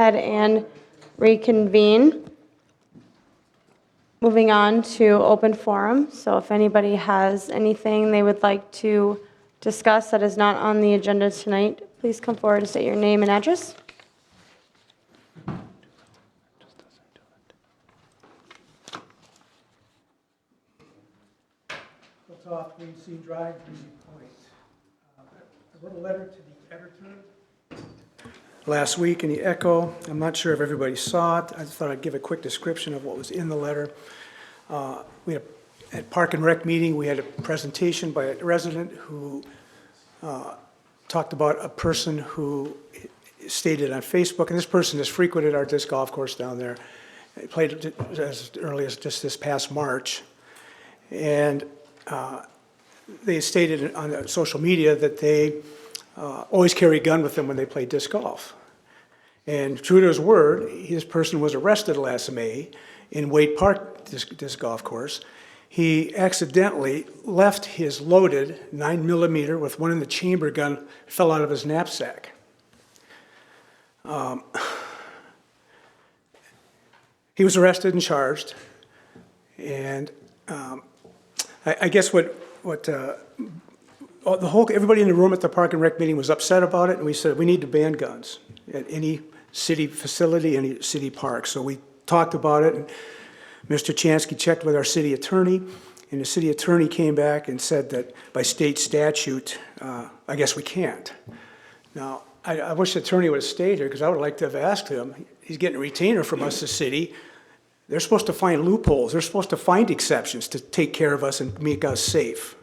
ahead and reconvene. Moving on to open forum. So if anybody has anything they would like to discuss that is not on the agenda tonight, please come forward and state your name and address. Off Green Sea Drive, Breezy Point. I wrote a letter to the editor last week in the Echo. I'm not sure if everybody saw it. I thought I'd give a quick description of what was in the letter. We had at Park and Rec meeting, we had a presentation by a resident who talked about a person who stated on Facebook, and this person has frequented our disc golf course down there. He played as early as just this past March. And they stated on social media that they always carry a gun with them when they play disc golf. And true to his word, this person was arrested last May in Wade Park disc golf course. He accidentally left his loaded 9mm with one in the chamber gun, fell out of his knapsack. He was arrested and charged. And I guess everybody in the room at the Park and Rec meeting was upset about it, and we said we need to ban guns at any city facility, any city park. So we talked about it, and Mr. Chansky checked with our city attorney, and the city attorney came back and said that by state statute, I guess we can't. Now, I wish the attorney would have stayed here, because I would like to have asked him. He's getting a retainer from us, the city. They're supposed to find loopholes. They're supposed to find exceptions to take care of us and make us safe.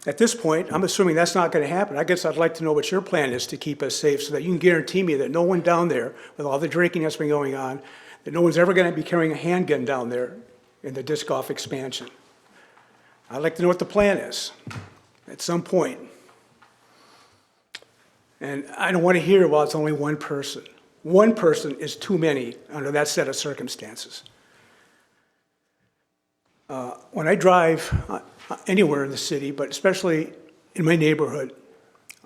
At this point, I'm assuming that's not going to happen. I guess I'd like to know what your plan is to keep us safe so that you can guarantee me that no one down there, with all the drinking that's been going on, that no one's ever going to be carrying a handgun down there in the disc golf expansion. I'd like to know what the plan is at some point. And I don't want to hear, well, it's only one person. One person is too many under that set of circumstances. When I drive anywhere in the city, but especially in my neighborhood,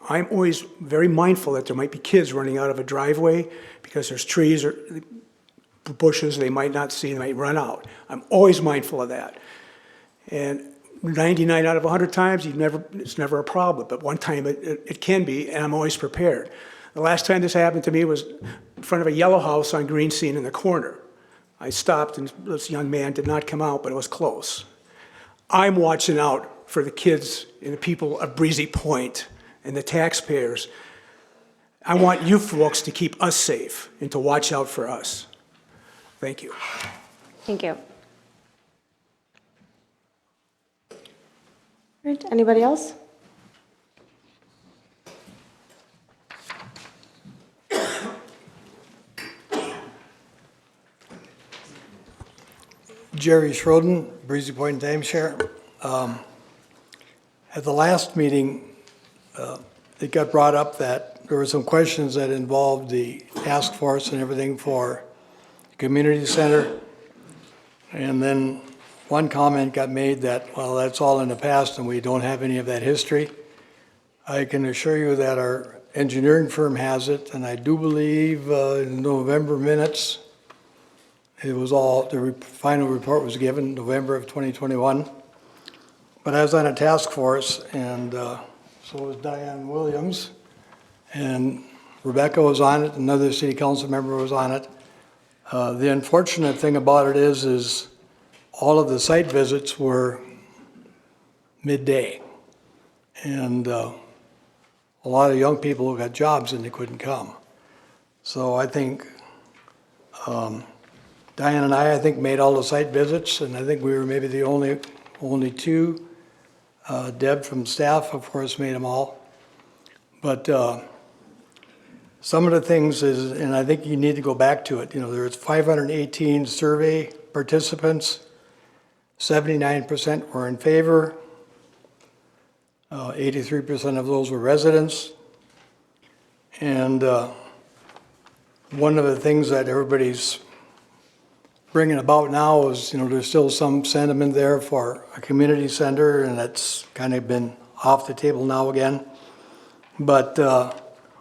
I'm always very mindful that there might be kids running out of a driveway because there's trees or bushes they might not see, they might run out. I'm always mindful of that. And 99 out of 100 times, it's never a problem, but one time it can be, and I'm always prepared. The last time this happened to me was in front of a yellow house on Green Scene in the corner. I stopped, and this young man did not come out, but it was close. I'm watching out for the kids and the people of Breezy Point and the taxpayers. I want you folks to keep us safe and to watch out for us. Thank you. Thank you. All right, anybody else? Jerry Schroden, Breezy Point Timeshare. At the last meeting, it got brought up that there were some questions that involved the task force and everything for the community center. And then one comment got made that, well, that's all in the past and we don't have any of that history. I can assure you that our engineering firm has it, and I do believe in November minutes, it was all, the final report was given November of 2021. But I was on a task force, and so was Diane Williams, and Rebecca was on it, another city council member was on it. The unfortunate thing about it is all of the site visits were midday. And a lot of young people who got jobs and they couldn't come. So I think Diane and I think, made all the site visits, and I think we were maybe the only two. Deb from staff, of course, made them all. But some of the things is, and I think you need to go back to it, there's 518 survey participants, 79% were in favor, 83% of those were residents. And one of the things that everybody's bringing about now is, there's still some sentiment there for a community center, and that's kind of been off the table now again. But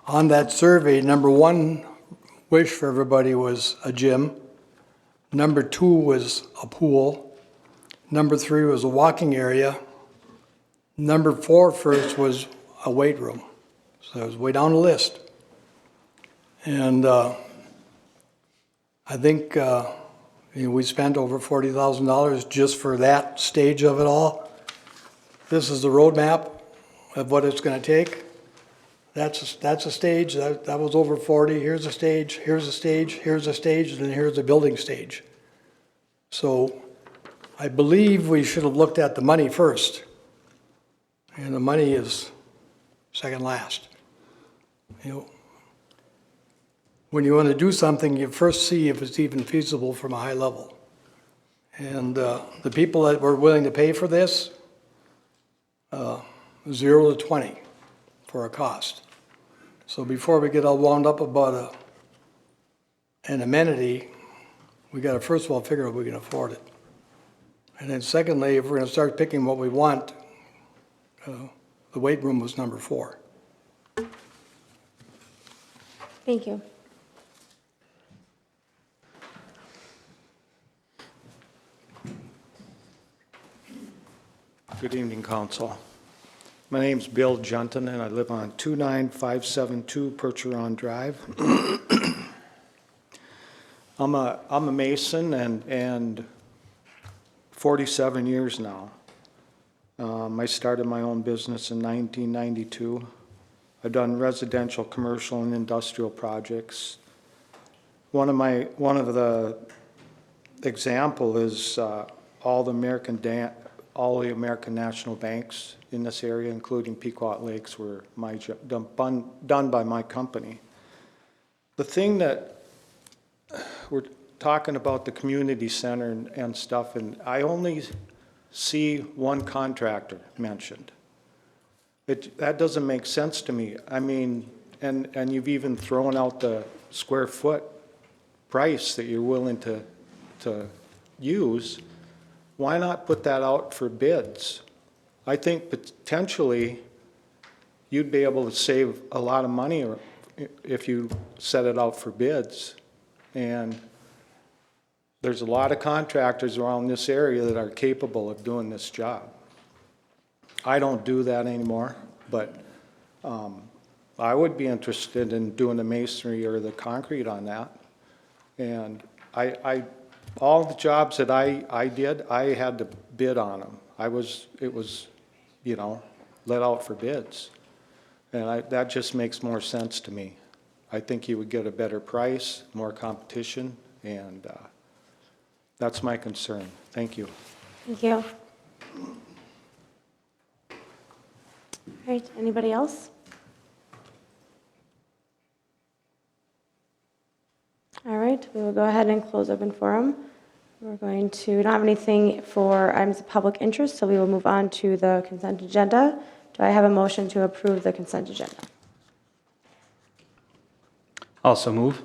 On that survey, number one wish for everybody was a gym. Number two was a pool. Number three was a walking area. Number four first was a weight room. So it was way down the list. And I think we spent over $40,000 just for that stage of it all. This is the roadmap of what it's going to take. That's a stage, that was over 40, here's a stage, here's a stage, here's a stage, and then here's a building stage. So I believe we should have looked at the money first. And the money is second last. When you want to do something, you first see if it's even feasible from a high level. And the people that were willing to pay for this, 0 to 20 for a cost. So before we get all wound up about an amenity, we got to first of all figure out if we can afford it. And then secondly, if we're going to start picking what we want, the weight room was number 4. Thank you. Good evening, Council. My name's Bill Junton, and I live on 29572 Percheron Drive. I'm a mason and 47 years now. I started my own business in 1992. I've done residential, commercial, and industrial projects. One of the example is all the American national banks in this area, including Pequot Lakes, were done by my company. The thing that we're talking about, the community center and stuff, and I only see one contractor mentioned. That doesn't make sense to me. I mean, and you've even thrown out the square foot price that you're willing to use. Why not put that out for bids? I think potentially you'd be able to save a lot of money if you set it out for bids. And there's a lot of contractors around this area that are capable of doing this job. I don't do that anymore, but I would be interested in doing the masonry or the concrete on that. And all the jobs that I did, I had to bid on them. It was, let out for bids. And that just makes more sense to me. I think you would get a better price, more competition, and that's my concern. Thank you. Thank you. All right, anybody else? All right, we will go ahead and close open forum. We don't have anything for items of public interest, so we will move on to the consent agenda. Do I have a motion to approve the consent agenda? Also move.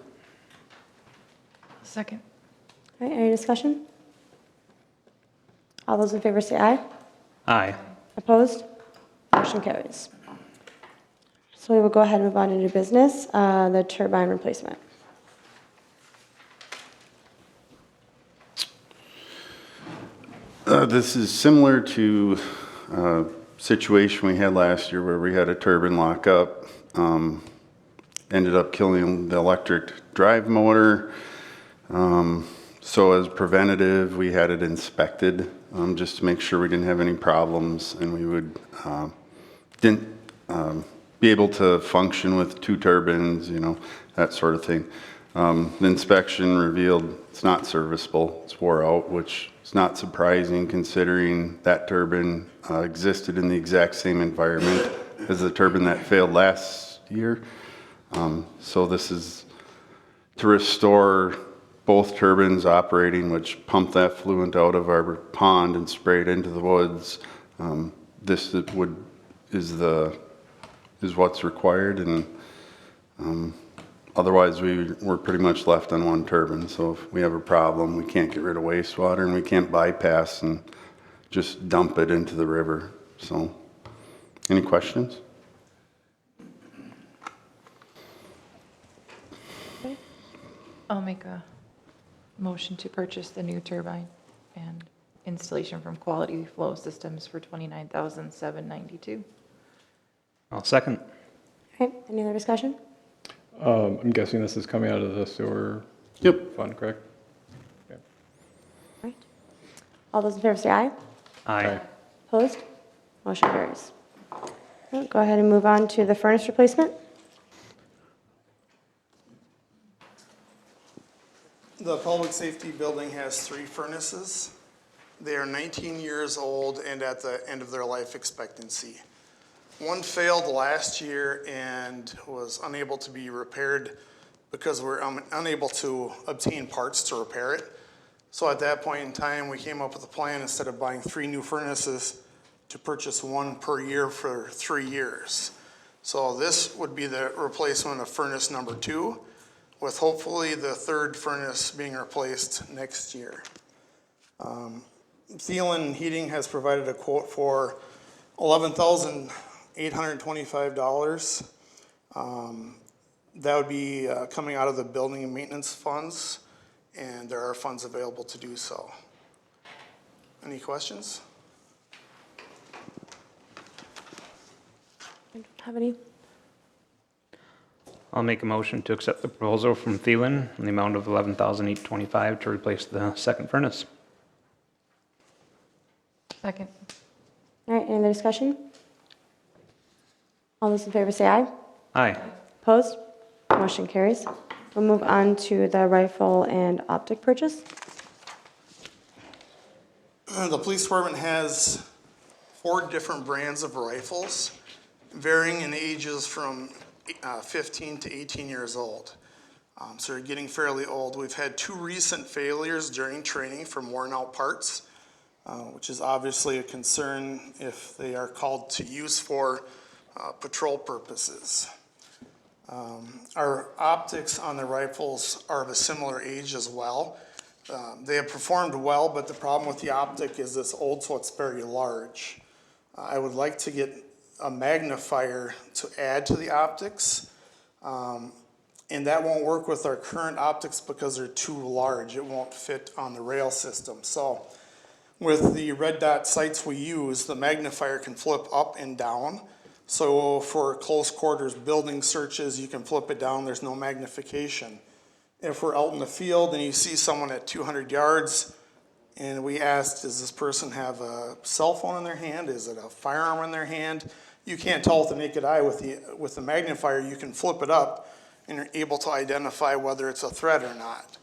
Second. All right, any discussion? All those in favor say aye. Aye. Opposed? Motion carries. So we will go ahead and move on to new business, the turbine replacement. This is similar to a situation we had last year where we had a turbine lock up. Ended up killing the electric drive motor. So as preventative, we had it inspected just to make sure we didn't have any problems and we would didn't be able to function with 2 turbines, that sort of thing. The inspection revealed it's not serviceable, it's wore out, which is not surprising considering that turbine existed in the exact same environment as the turbine that failed last year. So this is to restore both turbines operating, which pump that fluent out of our pond and spray it into the woods. This is what's required, and otherwise we're pretty much left on 1 turbine. So if we have a problem, we can't get rid of wastewater and we can't bypass and just dump it into the river. So, any questions? I'll make a motion to purchase the new turbine and installation from Quality Flow Systems for $29,792. I'll second. Okay, any other discussion? I'm guessing this is coming out of the sewer Yep. fund, correct? Okay. All right. All those in favor say aye. Aye. Opposed? Motion carries. Okay, go ahead and move on to the furnace replacement. The public safety building has 3 furnaces. They are 19 years old and at the end of their life expectancy. One failed last year and was unable to be repaired because we're unable to obtain parts to repair it. So at that point in time, we came up with a plan, instead of buying 3 new furnaces, to purchase 1 per year for 3 years. So this would be the replacement of furnace number 2, with hopefully the 3rd furnace being replaced next year. Thielen Heating has provided a quote for $11,825. That would be coming out of the building and maintenance funds, and there are funds available to do so. Any questions? I don't have any. I'll make a motion to accept the proposal from Thielen in the amount of $11,825 to replace the second furnace. Second. All right, any other discussion? All those in favor say aye. Aye. Opposed? Motion carries. We'll move on to the rifle and optic purchase. The police department has 4 different brands of rifles, varying in ages from 15 to 18 years old. So they're getting fairly old. We've had 2 recent failures during training from worn out parts, which is obviously a concern if they are called to use for patrol purposes. Our optics on the rifles are of a similar age as well. They have performed well, but the problem with the optic is it's old, so it's very large. I would like to get a magnifier to add to the optics, and that won't work with our current optics because they're too large. It won't fit on the rail system. So with the red dot sights we use, the magnifier can flip up and down. So for close quarters building searches, you can flip it down, there's no magnification. If we're out in the field and you see someone at 200 yards, and we asked, does this person have a cell phone in their hand? Is it a firearm in their hand? You can't tell with the naked eye. With the magnifier, you can flip it up and you're able to identify whether it's a threat or not.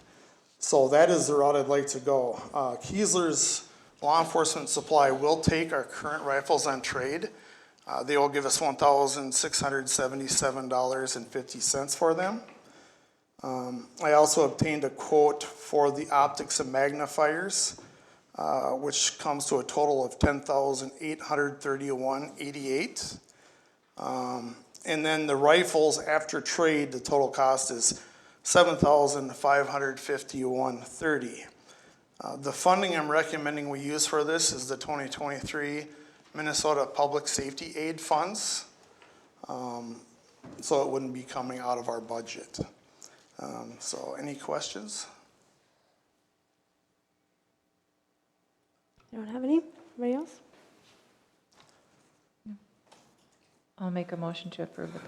So that is the route I'd like to go. Keesler's Law Enforcement Supply will take our current rifles on trade. They will give us $1,677.50 for them. I also obtained a quote for the optics and magnifiers, which comes to a total of $10,831.88. And then the rifles after trade, the total cost is $7,551.30. The funding I'm recommending we use for this is the 2023 Minnesota Public Safety Aid Funds. So it wouldn't be coming out of our budget. So any questions? You don't have any? Anybody else? I'll make a motion to approve the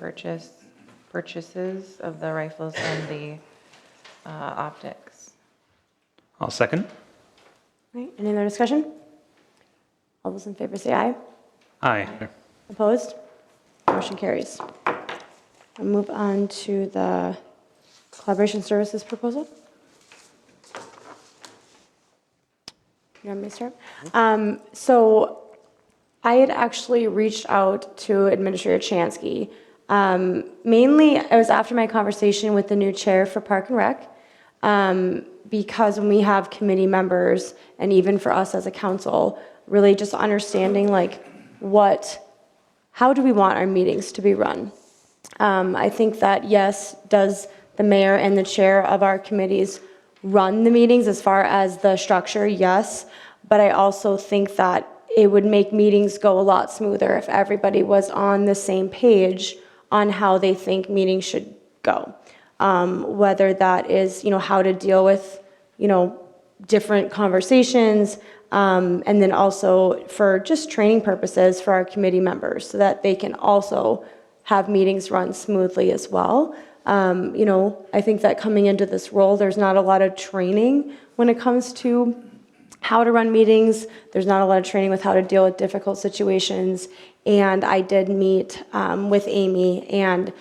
purchases of the rifles and the optics. I'll second. All right, any other discussion? All those in favor say aye. Aye. Opposed? Motion carries. We'll move on to the collaboration services proposal. You want me to start? So I had actually reached out to Administrator Chansky. Mainly, it was after my conversation with the new chair for Park and Rec, because when we have committee members, and even for us as a council, really just understanding like how do we want our meetings to be run? I think that yes, does the mayor and the chair of our committees run the meetings as far as the structure? Yes, but I also think that it would make meetings go a lot smoother if everybody was on the same page on how they think meetings should go. whether that is, how to deal with, different conversations, and then also for just training purposes for our committee members so that they can also have meetings run smoothly as well. I think that coming into this role, there's not a lot of training when it comes to how to run meetings. There's not a lot of training with how to deal with difficult situations. And I did meet with Amy, and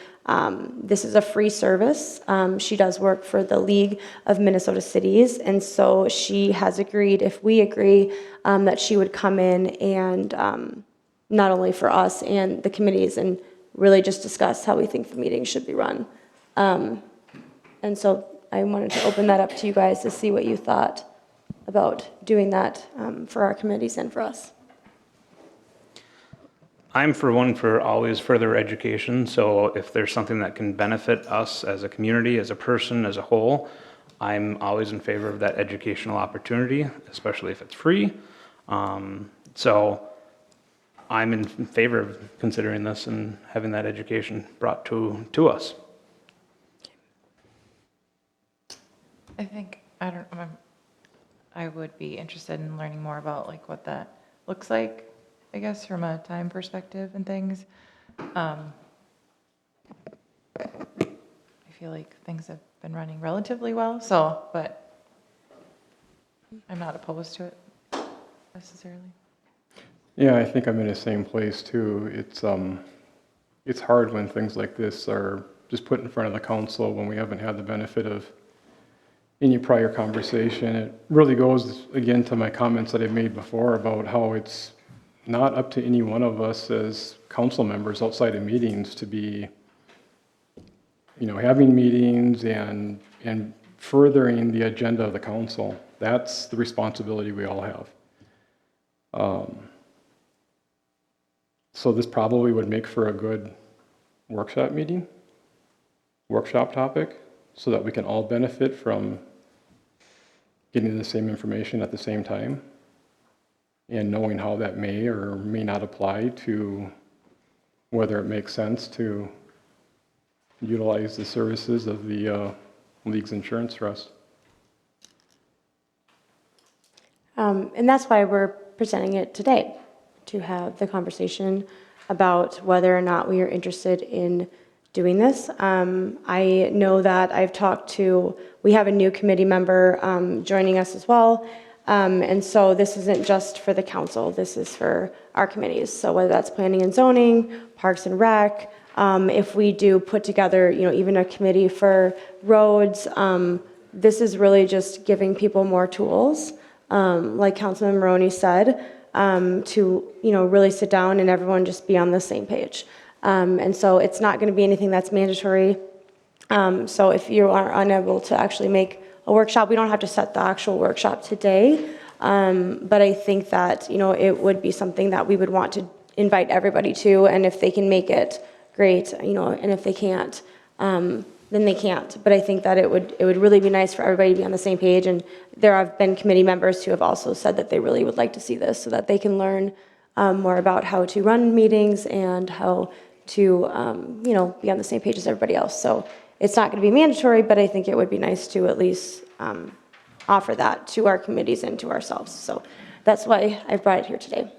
this is a free service. She does work for the League of Minnesota Cities, and so she has agreed, if we agree, that she would come in and not only for us and the committees, and really just discuss how we think the meetings should be run. And so I wanted to open that up to you guys to see what you thought about doing that for our committees and for us. I'm for one for always further education, so if there's something that can benefit us as a community, as a person, as a whole, I'm always in favor of that educational opportunity, especially if it's free. So I'm in favor of considering this and having that education brought to us. I think, I would be interested in learning more about like what that looks like, I guess, from a time perspective and things. I feel like things have been running relatively well, but I'm not opposed to it necessarily. Yeah, I think I'm in the same place too. It's hard when things like this are just put in front of the council when we haven't had the benefit of any prior conversation. It really goes, again, to my comments that I've made before about how it's not up to any one of us as council members outside of meetings to be, having meetings and furthering the agenda of the council. That's the responsibility we all have. So this probably would make for a good workshop topic, so that we can all benefit from getting the same information at the same time and knowing how that may or may not apply to whether it makes sense to utilize the services of the League's Insurance Trust. And that's why we're presenting it today, to have the conversation about whether or not we are interested in doing this. I know that we have a new committee member joining us as well. And so this isn't just for the council, this is for our committees. So whether that's planning and zoning, parks and rec, if we do put together, even a committee for roads, this is really just giving people more tools, like Councilman Maroney said, to, really sit down and everyone just be on the same page. And so it's not going to be anything that's mandatory. So if you are unable to actually make a workshop, we don't have to set the actual workshop today. But I think that, it would be something that we would want to invite everybody to. And if they can make it, great, and if they can't, then they can't. But I think that it would really be nice for everybody to be on the same page. And there have been committee members who have also said that they really would like to see this so that they can learn more about how to run meetings and how to, be on the same page as everybody else. So it's not going to be mandatory, but I think it would be nice to at least offer that to our committees and to ourselves. So that's why I brought it here today.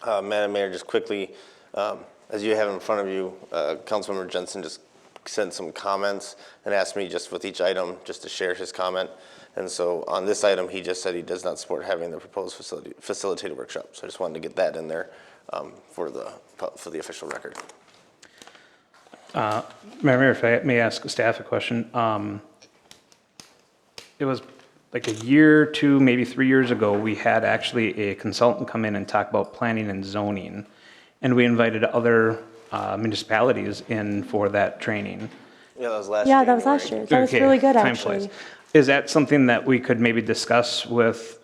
Madam Mayor, just quickly, as you have in front of you, Councilmember Jensen just sent some comments and asked me just with each item just to share his comment. And so on this item, he just said he does not support having the proposed facilitated workshop. So I just wanted to get that in there for the official record. Mayor, if I may ask staff a question. It was like a year, 2, maybe 3 years ago, we had actually a consultant come in and talk about planning and zoning. And we invited other municipalities in for that training. Yeah, that was last Yeah, that was last year. That was Okay, really good, time actually. flies. Is that something that we could maybe discuss with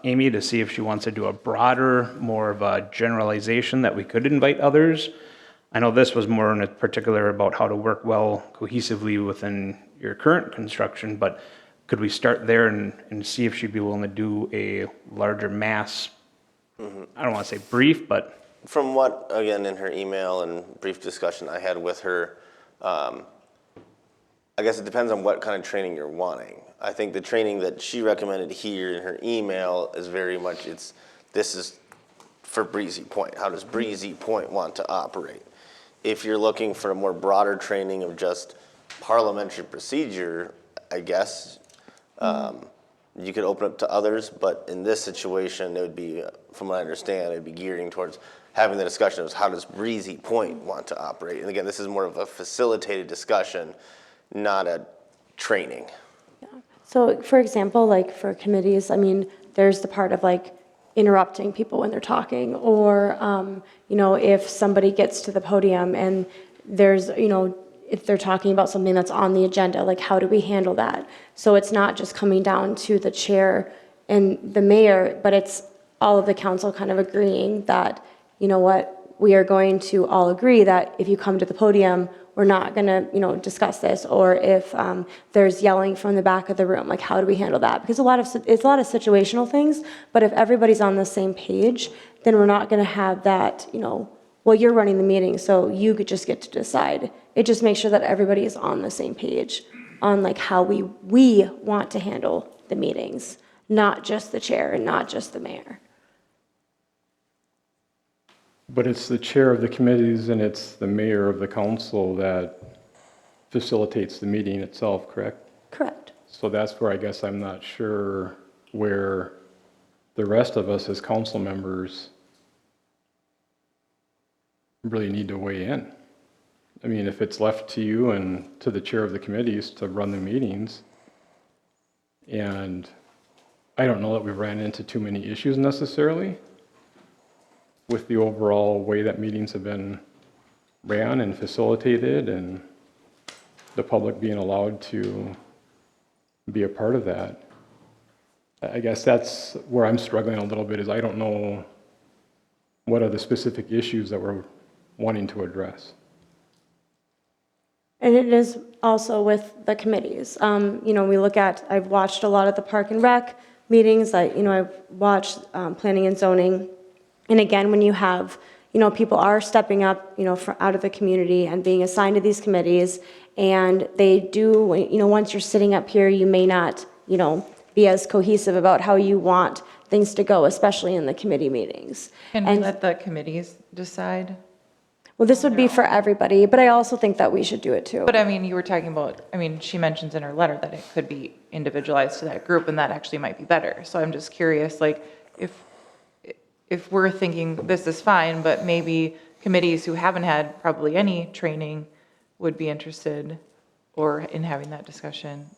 Amy to see if she wants to do a broader, more of a generalization that we could invite others? I know this was more in particular about how to work well cohesively within your current construction, but could we start there and see if she'd be willing to do a larger mass, I don't want to say brief, but... From what, again, in her email and brief discussion I had with her, I I guess it depends on what kind of training you're wanting. I think the training that she recommended here in her email is very much, this is for Breezy Point. How does Breezy Point want to operate? If you're looking for a more broader training of just parliamentary procedure, I guess, you could open up to others, but in this situation, it would be, from what I understand, it'd be gearing towards having the discussion of how does Breezy Point want to operate? And again, this is more of a facilitated discussion, not a training. So for example, like for committees, I mean, there's the part of like interrupting people when they're talking, or, you know, if somebody gets to the podium and there's, you know, if they're talking about something that's on the agenda, like how do we handle that? So it's not just coming down to the chair and the mayor, but it's all of the council kind of agreeing that, you know what, we are going to all agree that if you come to the podium, we're not going to, you know, discuss this. Or if there's yelling from the back of the room, like how do we handle that? Because it's a lot of situational things, but if everybody's on the same page, then we're not going to have that, you know, well, you're running the meeting, so you could just get to decide. It just makes sure that everybody is on the same page on like how we want to handle the meetings, not just the chair and not just the mayor. But it's the chair of the committees and it's the mayor of the council that facilitates the meeting itself, correct? Correct. So that's where I guess I'm not sure where the rest of us as council members really need to weigh in. I mean, if it's left to you and to the chair of the committees to run the meetings, and I don't know that we've ran into too many issues necessarily with the overall way that meetings have been ran and facilitated and the public being allowed to be a part of that. I guess that's where I'm struggling a little bit, is I don't know what are the specific issues that we're wanting to address. And it is also with the committees. You know, I've watched a lot of the Park and Rec meetings. I've watched Planning and Zoning. And again, when you have, you know, people are stepping up, you know, out of the community and being assigned to these committees, and they do, you know, once you're sitting up here, you may not, you know, be as cohesive about how you want things to go, especially in the committee meetings. Can we let the committees decide? Well, this would be for everybody, but I also think that we should do it too. But I mean, you were talking about, I mean, she mentions in her letter that it could be individualized to that group, and that actually might be better. So I'm just curious, like, if we're thinking this is fine, but maybe committees who haven't had probably any training would be interested or in having that discussion,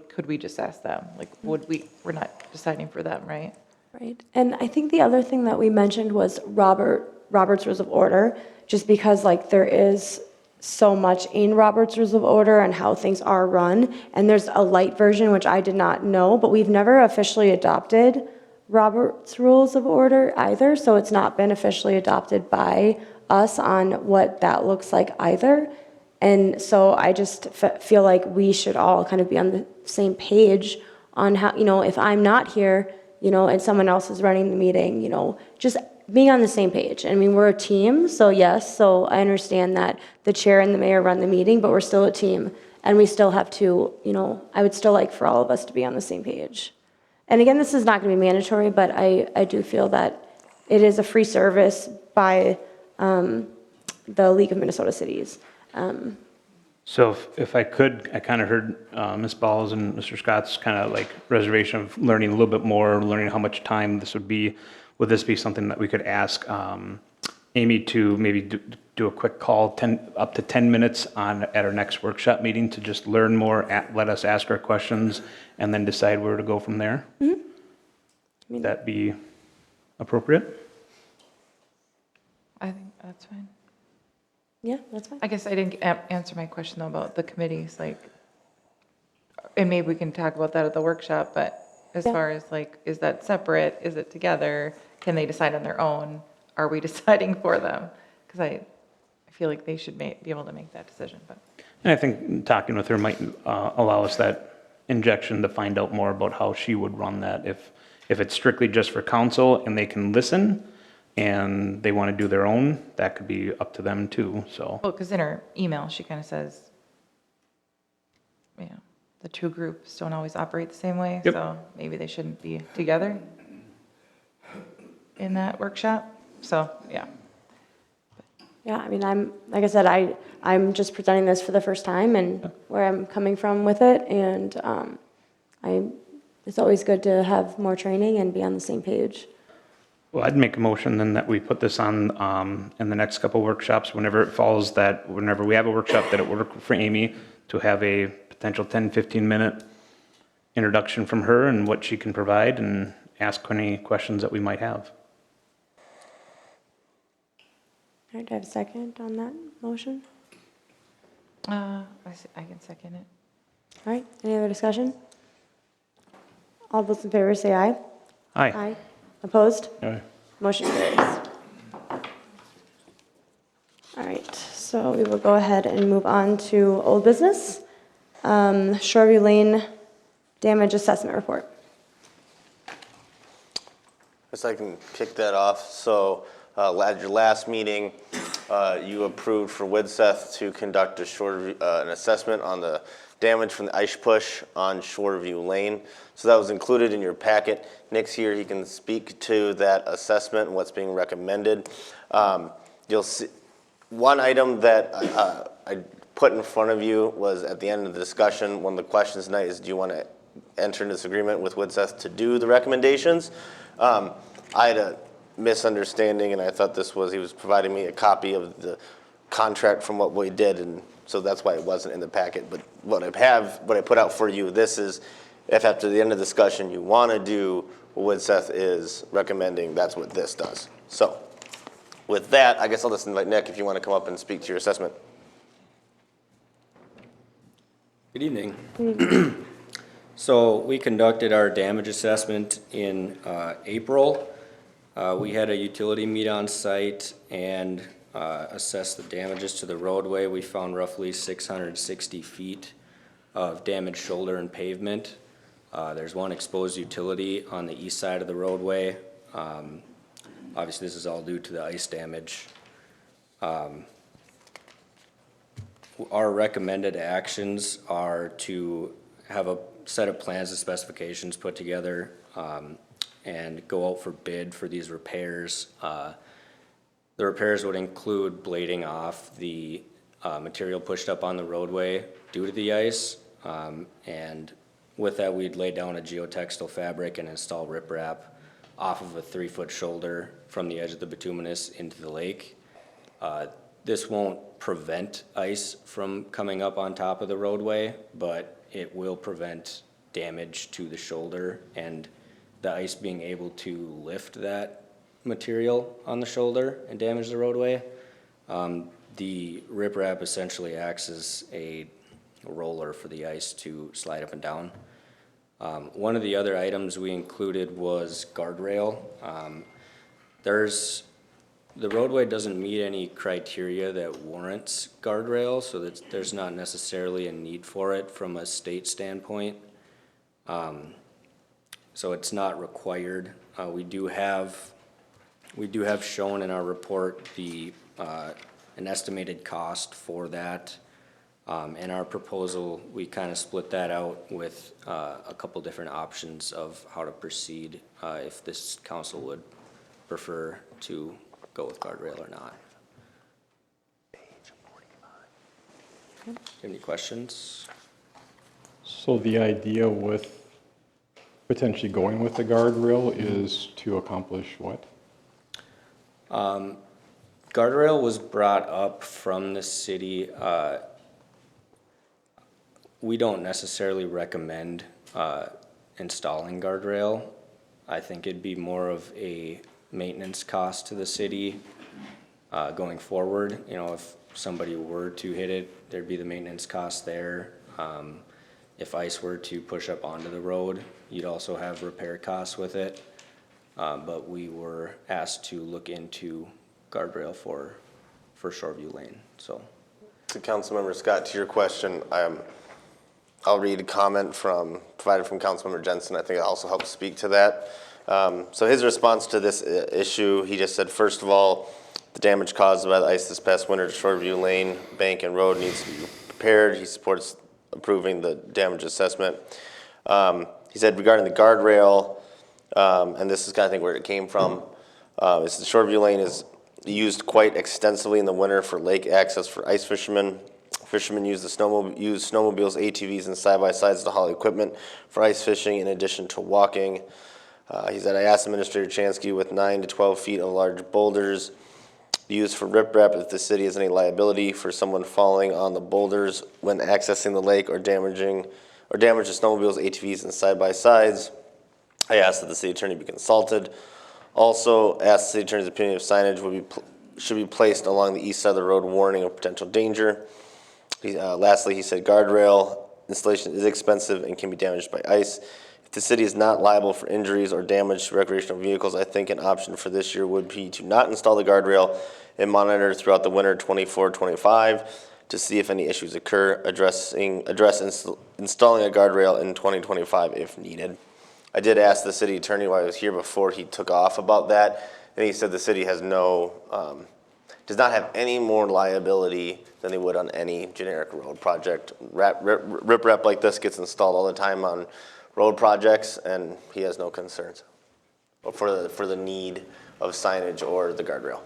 could we just ask them? Like, we're not deciding for them, right? Right. And I think the other thing that we mentioned was Robert's Rules of Order, just because like there is so much in Robert's Rules of Order and how things are run. And there's a light version, which I did not know, but we've never officially adopted Robert's Rules of Order either. So it's not been officially adopted by us on what that looks like either. And so I just feel like we should all kind of be on the same page on how, you know, if I'm not here, you know, and someone else is running the meeting, you know, just being on the same page. I mean, we're a team, so yes, so I understand that the chair and the mayor run the meeting, but we're still a team, and we still have to, you know, I would still like for all of us to be on the same page. And again, this is not going to be mandatory, but I do feel that it is a free service by the League of Minnesota Cities. So if I could, I kind of heard Ms. Balls and Mr. Scott's kind of like reservation of learning a little bit more, learning how much time this would be. Would this be something that we could ask Amy to maybe do a quick call, up to 10 minutes at our next workshop meeting to just learn more, let us ask our questions, and then decide where to go from there? Mm-hmm. Would that be appropriate? I think that's fine. Yeah, that's fine. I guess I didn't answer my question though about the committees, like, and maybe we can talk about that at the workshop, but as far as like, is that separate? Is it together? Can they decide on their own? Are we deciding for them? Because I feel like they should be able to make that decision. But And I think talking with her might allow us that injection to find out more about how she would run that. If it's strictly just for council and they can listen and they want to do their own, that could be up to them too, so. well, because in her email, she kind of says, the two groups don't always operate the same way, Yep. so maybe they shouldn't be together in that workshop. So, yeah. Yeah, I mean, like I said, I'm just presenting this for the first time and where I'm coming from with it, and it's always good to have more training and be on the same page. Well, I'd make a motion then that we put this on in the next couple workshops, whenever it falls, that whenever we have a workshop, that it work for Amy to have a potential 10, 15-minute introduction from her and what she can provide, and ask any questions that we might have. All right, do I have a second on that motion? I can second it. All right, any other discussion? All those in favor say aye. Aye. Aye. Opposed? Aye. Motion carries. All right, so we will go ahead and move on to old business. Shoreview Lane damage assessment report. Guess I can kick that off. So at your last meeting, you approved for Widseth to conduct an assessment on the damage from the ice push on Shoreview Lane. So that was included in your packet. Nick's here, he can speak to that assessment and what's being recommended. You'll see, one item that I put in front of you was at the end of the discussion, one of the questions tonight is, do you want to enter into this agreement with Widseth to do the recommendations? I had a misunderstanding, and I thought he was providing me a copy of the contract from what we did, and so that's why it wasn't in the packet. But what I put out for you, this is, if after the end of the discussion you want to do what Widseth is recommending, that's what this does. So with that, I guess I'll just invite Nick if you want to come up and speak to your assessment. Good evening. So we conducted our damage assessment in April. We had a utility meet on site and assessed the damages to the roadway. We found roughly 660 feet of damaged shoulder and pavement. There's one exposed utility on the east side of the roadway. Obviously, this is all due to the ice damage. Our recommended actions are to have a set of plans and specifications put together and go out for bid for these repairs. The repairs would include blading off the material pushed up on the roadway due to the ice. And with that, we'd lay down a geotextile fabric and install riprap off of a 3-foot shoulder from the edge of the bituminous into the lake. This won't prevent ice from coming up on top of the roadway, but it will prevent damage to the shoulder and the ice being able to lift that material on the shoulder and damage the roadway. The riprap essentially acts as a roller for the ice to slide up and down. One of the other items we included was guardrail. The roadway doesn't meet any criteria that warrants guardrail, so that there's not necessarily a need for it from a state standpoint. So it's not required. We do have shown in our report an estimated cost for that. In our proposal, we kind of split that out with a couple different options of how to proceed if this council would prefer to go with guardrail or not. Any questions? So the idea with potentially going with the guardrail is to accomplish what? Guardrail was brought up from the city. We don't necessarily recommend installing guardrail. I think it'd be more of a maintenance cost to the city going forward. You know, if somebody were to hit it, there'd be the maintenance cost there. If ice were to push up onto the road, you'd also have repair costs with it. But we were asked to look into guardrail for Shoreview Lane, so. To Councilmember Scott, to your question, I'll read a comment provided from Councilmember Jensen. I think it also helps speak to that. So his response to this issue, he just said, first of all, the damage caused by the ice this past winter to Shoreview Lane, bank, and road needs to be repaired. He supports approving the damage assessment. He said regarding the guardrail, and this is kind of, I think, where it came from, it's the Shoreview Lane is used quite extensively in the winter for lake access for ice fishermen. Fishermen use snowmobiles, ATVs, and side-by-sides to haul equipment for ice fishing in addition to walking. He said, I asked Administrator Chansky with 9 to 12 feet of large boulders used for riprap if the city has any liability for someone falling on the boulders when accessing the lake or damage the snowmobiles, ATVs, and side-by-sides. I asked that the city attorney be consulted. Also asked the city attorney's opinion if signage should be placed along the east side of the road warning of potential danger. Lastly, he said guardrail installation is expensive and can be damaged by ice. If the city is not liable for injuries or damage to recreational vehicles, I think an option for this year would be to not install the guardrail and monitor throughout the winter 24-25 to see if any issues occur, address installing a guardrail in 2025 if needed. I did ask the city attorney while I was here before he took off about that, and he said the city has does not have any more liability than they would on any generic road project. Riprap like this gets installed all the time on road projects, and he has no concerns for the need of signage or the guardrail.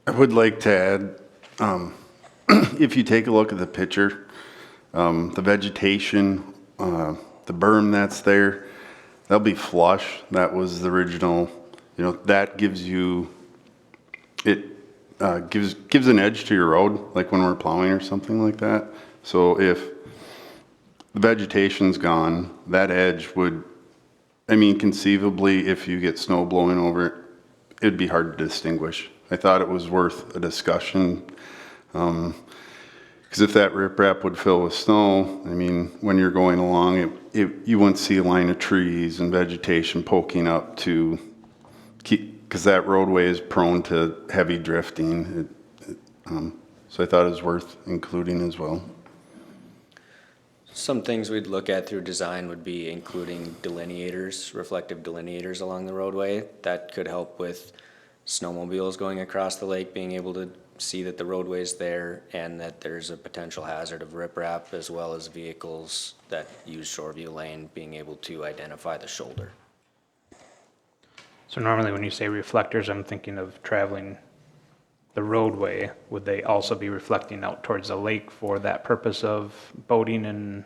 I would like to add, if you take a look at the picture, the vegetation, the berm that's there, that'll be flush. That was the original, that gives you, it gives an edge to your road, like when we're plowing or something like that. So if the vegetation's gone, that edge would, conceivably, if you get snow blowing over it, it'd be hard to distinguish. I thought it was worth a discussion. Because if that riprap would fill with snow, when you're going along, you wouldn't see a line of trees and vegetation poking up to keep, because that roadway is prone to heavy drifting. So I thought it was worth including as well. Some things we'd look at through design would be including delineators, reflective delineators along the roadway. That could help with snowmobiles going across the lake, being able to see that the roadway's there and that there's a potential hazard of riprap, as well as vehicles that use Shoreview Lane being able to identify the shoulder. So normally when you say reflectors, I'm thinking of traveling the roadway. Would they also be reflecting out towards the lake for that purpose of boating and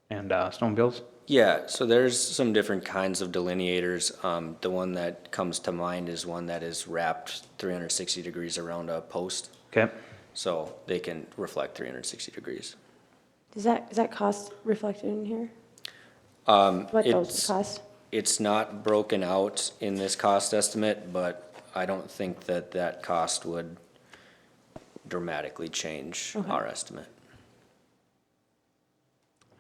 snowmobiles? Yeah, so there's some different kinds of delineators. The one that comes to mind is one that is wrapped 360 degrees around a post. Okay. So they can reflect 360 degrees. Does that cost reflected in here? What those cost? It's not broken out in this cost estimate, but I don't think that cost would dramatically change our estimate.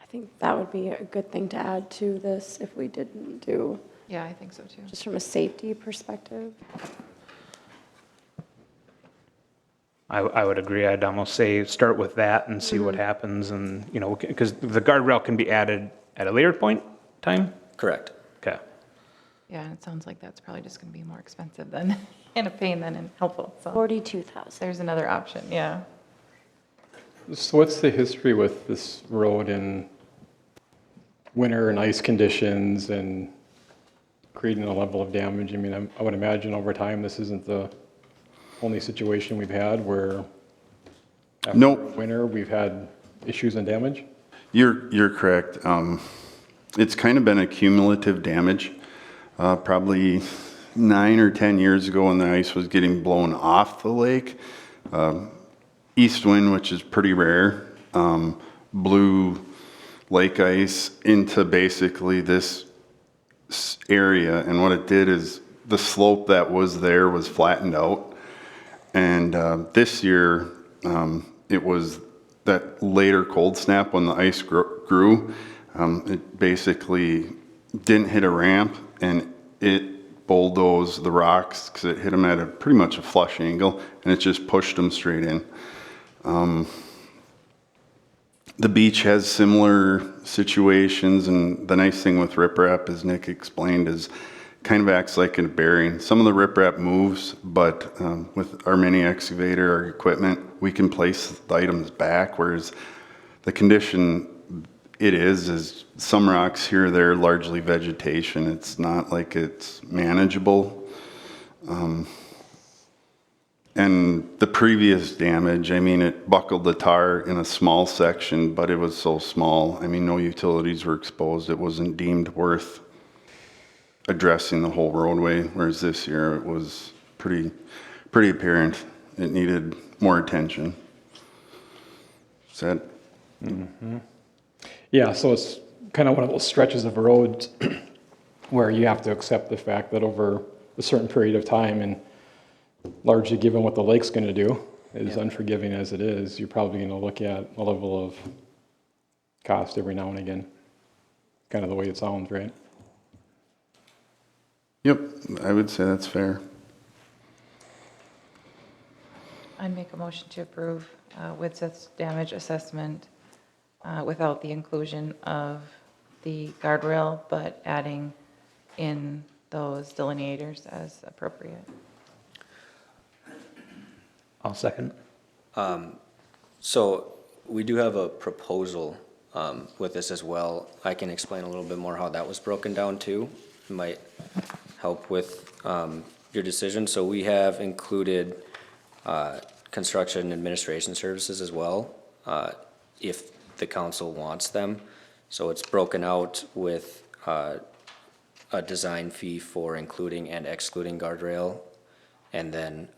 I think that would be a good thing to add to this if we didn't do, Yeah, I think so too. just from a safety perspective. I would agree. I'd almost say start with that and see what happens, and because the guardrail can be added at a later point in time. Correct. Okay. Yeah, and it sounds like that's probably just going to be more expensive than, and a pain than helpful. So 42,000. there's another option, yeah. So what's the history with this road in winter and ice conditions and creating a level of damage? I would imagine over time this isn't the only situation we've had where after Nope. winter we've had issues and damage? You're correct. It's kind of been a cumulative damage. Probably 9 or 10 years ago when the ice was getting blown off the lake, east wind, which is pretty rare, blew lake ice into basically this area. And what it did is the slope that was there was flattened out. And this year, it was that later cold snap when the ice grew. It basically didn't hit a ramp, and it bulldozed the rocks because it hit them at pretty much a flush angle, and it just pushed them straight in. The beach has similar situations, and the nice thing with riprap, as Nick explained, is kind of acts like a bearing. Some of the riprap moves, but with our mini excavator, our equipment, we can place the items back, whereas the condition it is some rocks here, there, largely vegetation. It's not like it's manageable. And the previous damage, I mean, it buckled the tar in a small section, but it was so small. I mean, no utilities were exposed. It wasn't deemed worth addressing the whole roadway, whereas this year it was pretty apparent. It needed more attention. Is that? Yeah, so it's kind of one of those stretches of roads where you have to accept the fact that over a certain period of time, and largely given what the lake's going to do, as unforgiving as it is, you're probably going to look at a level of cost every now and again. Kind of the way it sounds, right? Yep, I would say that's fair. I'd make a motion to approve Widseth's damage assessment without the inclusion of the guardrail, but adding in those delineators as appropriate. I'll second. So we do have a proposal with this as well. I can explain a little bit more how that was broken down too. It might help with your decision. So we have included construction administration services as well, if the council wants them. So it's broken out with a design fee for including and excluding guardrail, and then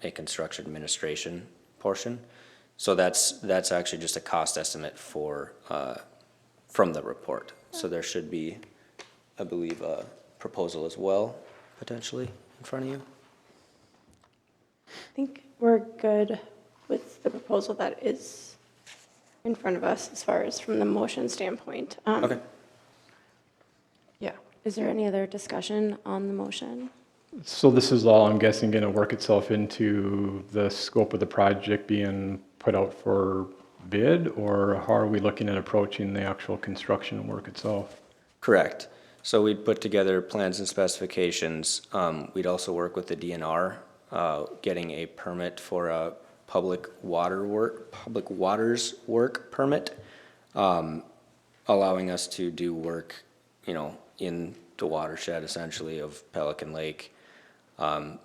a construction administration portion. So that's actually just a cost estimate for from the report. So there should be, I believe, a proposal as well, potentially, in front of you. I think we're good with the proposal that is in front of us as far as from the motion standpoint. Okay. Yeah. Is there any other discussion on the motion? So this is all, I'm guessing, going to work itself into the scope of the project being put out for bid, or how are we looking at approaching the actual construction work itself? Correct. So we'd put together plans and specifications. We'd also work with the DNR, getting a permit for a public waters work permit, allowing us to do work, in the watershed essentially of Pelican Lake.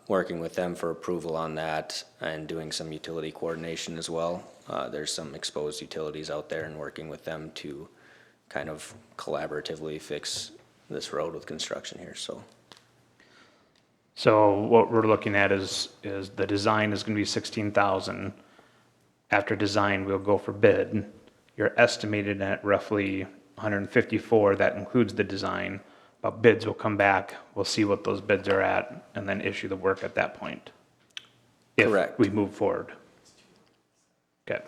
Working with them for approval on that and doing some utility coordination as well. There's some exposed utilities out there, and working with them to kind of collaboratively fix this road with construction here, so. So what we're looking at is the design is going to be 16,000. After design, we'll go for bid. You're estimated at roughly 154. That includes the design. But bids will come back. We'll see what those bids are at, and then issue the work at that point. Correct. If we move forward. Okay.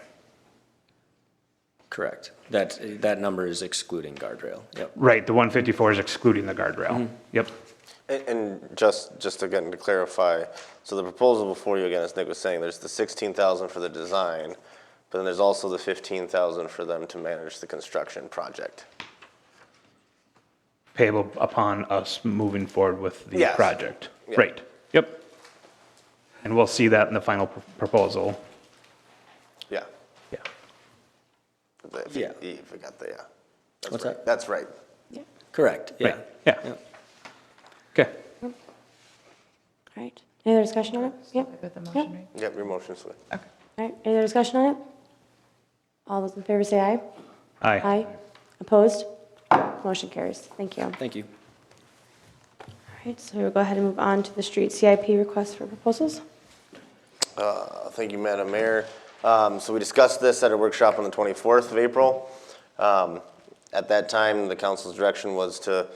Correct. That number is excluding guardrail, yep. Right, the 154 is excluding the guardrail. Yep. And just again to clarify, so the proposal before you, again, as Nick was saying, there's the 16,000 for the design, but then there's also the 15,000 for them to manage the construction project. Payable upon us moving forward with the Yes. project. Yeah. Right, yep. And we'll see that in the final proposal. Yeah. Yeah. Yeah. You forgot the, yeah. That's What's right. that? That's right. Correct, yeah. Right, yeah. Yep. Okay. All right. Any other discussion on it? Yep. With the motion, right? Yep, your motion's swift. Okay. All right. Any other discussion on it? All those in favor say aye. Aye. Aye. Opposed? Motion carries. Thank you. All Thank you. right, so we'll go ahead and move on to the street CIP request for proposals. Thank you, Madam Mayor. So we discussed this at a workshop on the 24th of April. At that time, the council's direction was to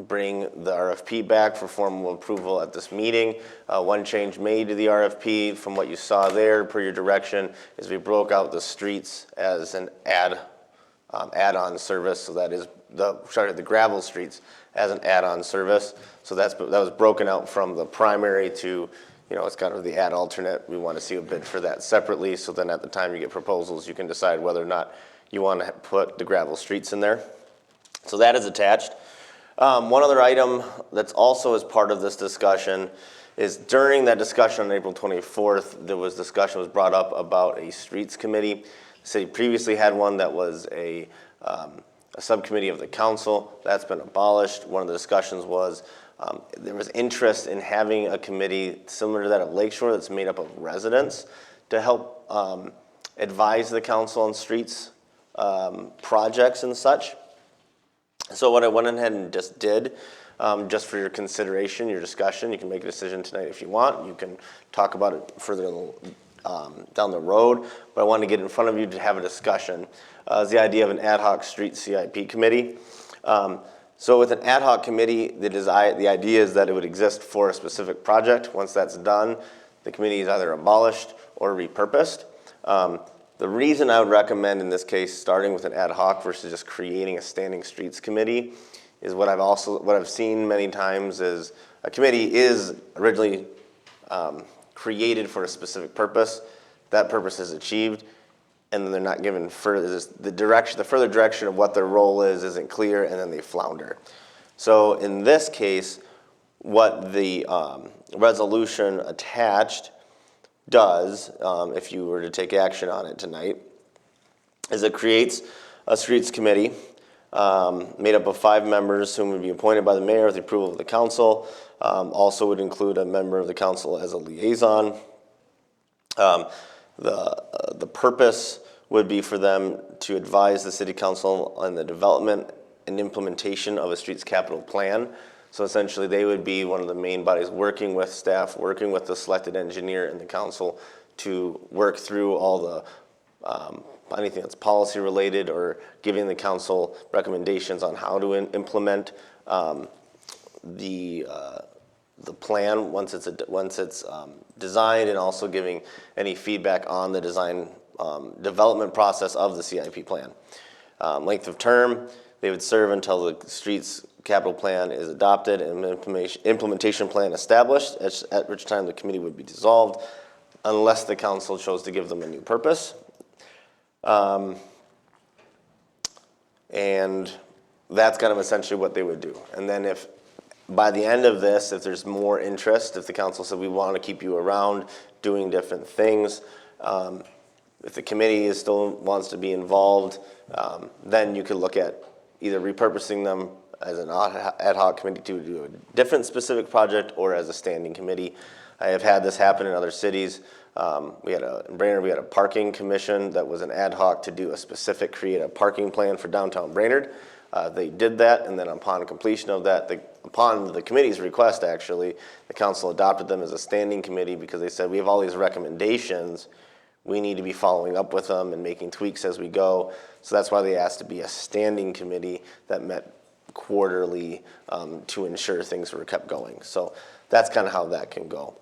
bring the RFP back for formal approval at this meeting. One change made to the RFP from what you saw there per your direction is we broke out the streets as an add-on service. So that is the gravel streets as an add-on service. So that was broken out from the primary to, it's kind of the add alternate. We want to see a bid for that separately. So then at the time you get proposals, you can decide whether or not you want to put the gravel streets in there. So that is attached. One other item that's also as part of this discussion is during that discussion on April 24th, discussion was brought up about a streets committee. city previously had one that was a subcommittee of the council. That's been abolished. One of the discussions was there was interest in having a committee similar to that of Lakeshore that's made up of residents to help advise the council on streets projects and such. So what I went ahead and just did, just for your consideration, your discussion, you can make a decision tonight if you want. You can talk about it further down the road, but I wanted to get in front of you to have a discussion. Is the idea of an ad hoc street CIP committee. So with an ad hoc committee, the idea is that it would exist for a specific project. Once that's done, the committee is either abolished or repurposed. The reason I would recommend in this case starting with an ad hoc versus just creating a standing streets committee is what I've seen many times is a committee is originally created for a specific purpose. That purpose is achieved, and then they're not given further, the further direction of what their role is isn't clear, and then they flounder. So in this case, what the resolution attached does, if you were to take action on it tonight, is it creates a streets committee made up of 5 members whom would be appointed by the mayor with the approval of the council. Also would include a member of the council as a liaison. The purpose would be for them to advise the city council on the development and implementation of a streets capital plan. So essentially they would be one of the main bodies working with staff, working with the selected engineer and the council to work through all the anything that's policy related or giving the council recommendations on how to implement the plan once it's designed, and also giving any feedback on the design development process of the CIP plan. Length of term, they would serve until the streets capital plan is adopted and implementation plan established, at which time the committee would be dissolved unless the council chose to give them a new purpose. And that's kind of essentially what they would do. And then if by the end of this, if there's more interest, if the council said we want to keep you around doing different things, if the committee still wants to be involved, then you could look at either repurposing them as an ad hoc committee to do a different specific project or as a standing committee. I have had this happen in other cities. In Brainerd, we had a parking commission that was an ad hoc to do create a parking plan for downtown Brainerd. They did that, and then upon completion of that, upon the committee's request actually, the council adopted them as a standing committee because they said we have all these recommendations, we need to be following up with them and making tweaks as we go. So that's why they asked to be a standing committee that met quarterly to ensure things were kept going. So that's kind of how that can go.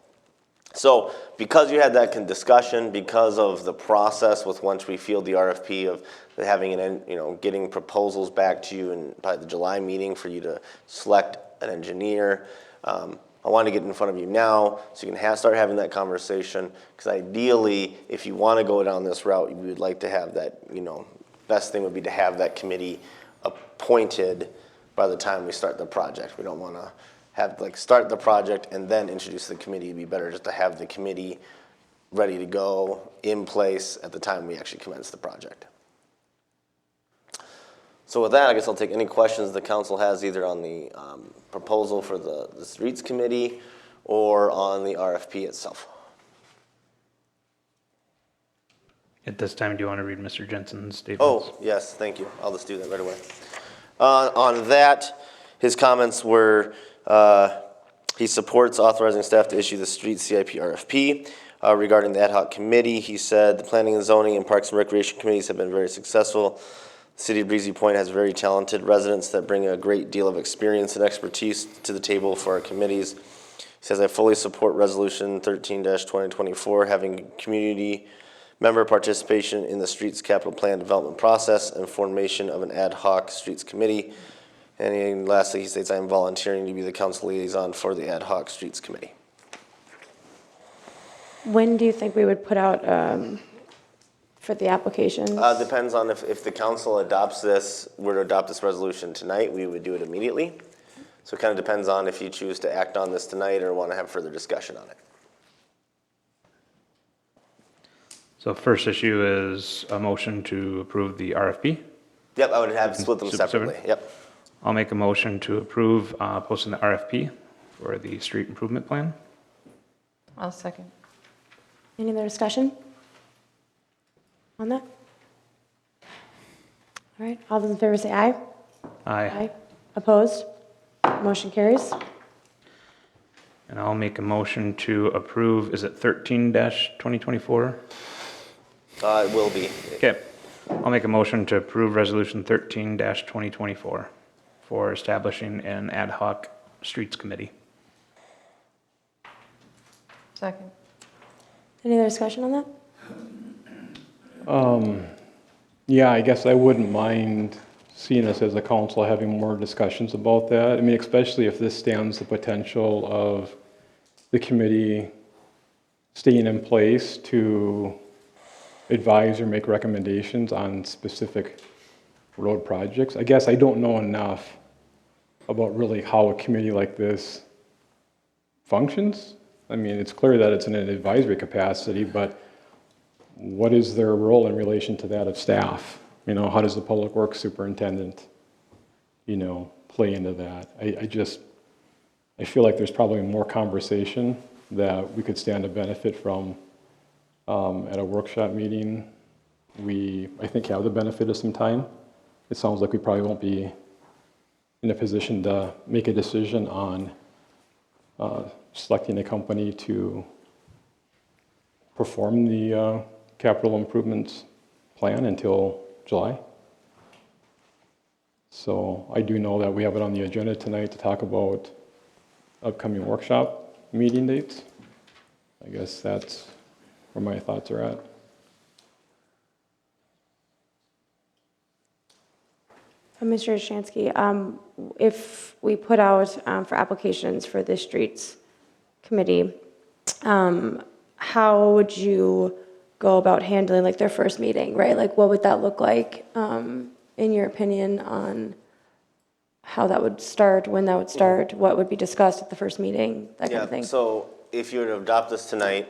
So because you had that discussion, because of the process with once we field the RFP of having getting proposals back to you in by the July meeting for you to select an engineer, I want to get in front of you now so you can start having that conversation, because ideally, if you want to go down this route, we would like to have that, best thing would be to have that committee appointed by the time we start the project. We don't want to start the project and then introduce the committee. It'd be better just to have the committee ready to go in place at the time we actually commence the project. So with that, I guess I'll take any questions the council has either on the proposal for the streets committee or on the RFP itself. At this time, do you want to read Mr. Jensen's statements? Oh, yes, thank you. I'll just do that right away. On that, his comments were, he supports authorizing staff to issue the street CIP RFP. Regarding the ad hoc committee, he said the planning and zoning and parks and recreation committees have been very successful. The city of Breezy Point has very talented residents that bring a great deal of experience and expertise to the table for our committees. He says, I fully support resolution 13-2024, having community member participation in the streets capital plan development process and formation of an ad hoc streets committee. And lastly, he states, I am volunteering to be the council liaison for the ad hoc streets committee. When do you think we would put out for the applications? Depends on if the council were to adopt this resolution tonight, we would do it immediately. So it kind of depends on if you choose to act on this tonight or want to have further discussion on it. So first issue is a motion to approve the RFP. Yep, I would have split them Separate? separately, yep. I'll make a motion to approve posting the RFP for the street improvement plan. I'll second. Any other discussion on that? All right, all those in favor say aye. Aye. Opposed? Motion carries. And I'll make a motion to approve, is it 13-2024? It will be. Okay. I'll make a motion to approve resolution 13-2024 for establishing an ad hoc streets committee. Second. Any other discussion on that? Yeah, I guess I wouldn't mind seeing us as a council having more discussions about that. I mean, especially if this stands the potential of the committee staying in place to advise or make recommendations on specific road projects. I guess I don't know enough about really how a committee like this functions. I mean, it's clear that it's in an advisory capacity, but what is their role in relation to that of staff? You know, how does the public works superintendent, play into that? I feel like there's probably more conversation that we could stand to benefit from at a workshop meeting. We, I think, have the benefit of some time. It sounds like we probably won't be in a position to make a decision on selecting a company to perform the capital improvements plan until July. So I do know that we have it on the agenda tonight to talk about upcoming workshop meeting dates. I guess that's where my thoughts are at. Mr. Jashansky, if we put out for applications for the streets committee, how would you go about handling like their first meeting, right? Like what would that look like in your opinion on how that would start, when that would start, what would be discussed at the first meeting, that kind of thing? So if you were to adopt this tonight,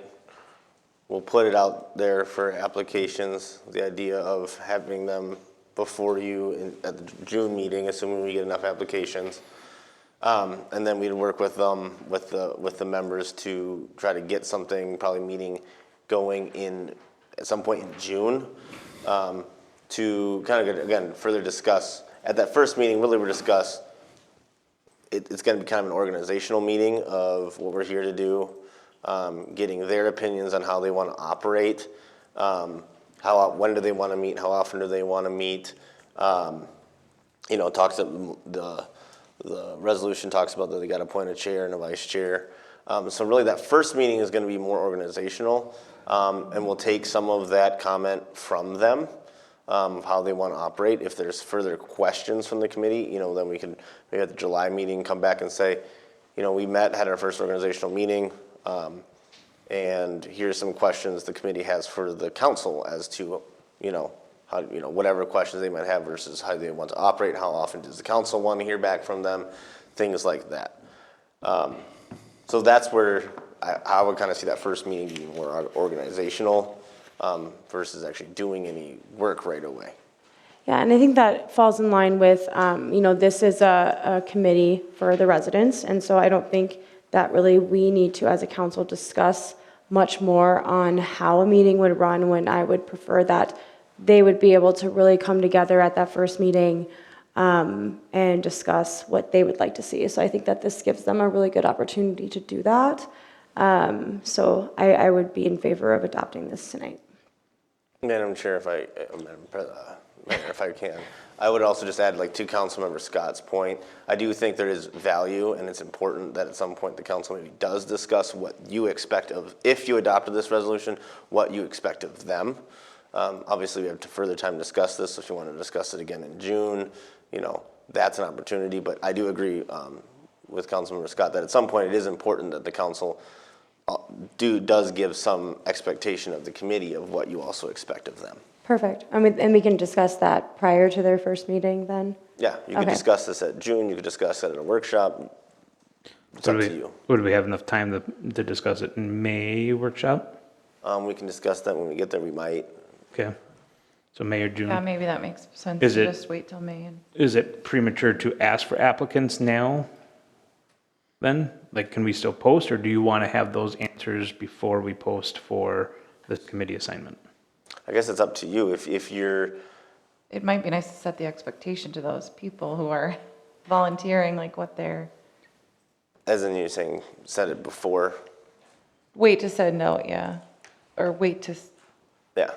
we'll put it out there for applications. The idea of having them before you at the June meeting, assuming we get enough applications. And then we'd work with them, with the members to try to get something, probably meeting going in at some point in June, to kind of, again, further discuss. At that first meeting, really we'll discuss, it's gonna be kind of an organizational meeting of what we're here to do, getting their opinions on how they wanna operate, when do they wanna meet, how often do they wanna meet, talks the resolution talks about that they got to appoint a chair and a vice chair. So really that first meeting is going to be more organizational, and we'll take some of that comment from them, of how they want to operate. If there's further questions from the committee, then we can maybe at the July meeting come back and say, we had our first organizational meeting, and here's some questions the committee has for the council as to, how, whatever questions they might have versus how they want to operate, how often does the council want to hear back from them, things like that. So that's where I would kind of see that first meeting being more organizational versus actually doing any work right away. Yeah, and I think that falls in line with, this is a committee for the residents, and so I don't think that really we need to, as a council, discuss much more on how a meeting would run, when I would prefer that they would be able to really come together at that first meeting and discuss what they would like to see. So I think that this gives them a really good opportunity to do that. So I would be in favor of adopting this tonight. Madam Chair, if I can, I would also just add, to Councilmember Scott's point, I do think there is value, and it's important that at some point the council maybe does discuss what you expect of, if you adopted this resolution, what you expect of them. Obviously, we have further time to discuss this. So if you want to discuss it again in June, that's an opportunity. But I do agree with Councilmember Scott that at some point it is important that the council does give some expectation of the committee of what you also expect of them. Perfect. And we can discuss that prior to their first meeting then? Yeah, you could discuss this at June. You could discuss it at a workshop. It's up to you. Would we have enough time to discuss it in May workshop? We can discuss that when we get there, we might. Okay. So May or June? Yeah, maybe that makes sense Is to it- just wait till May and. Is it premature to ask for applicants now? Then, like, can we still post, or do you want to have those answers before we post for the committee assignment? I guess it's up to you. If you're, It might be nice to set the expectation to those people who are volunteering, like what they're, as in you're saying, said it before, wait to send note, yeah. Or wait to yeah.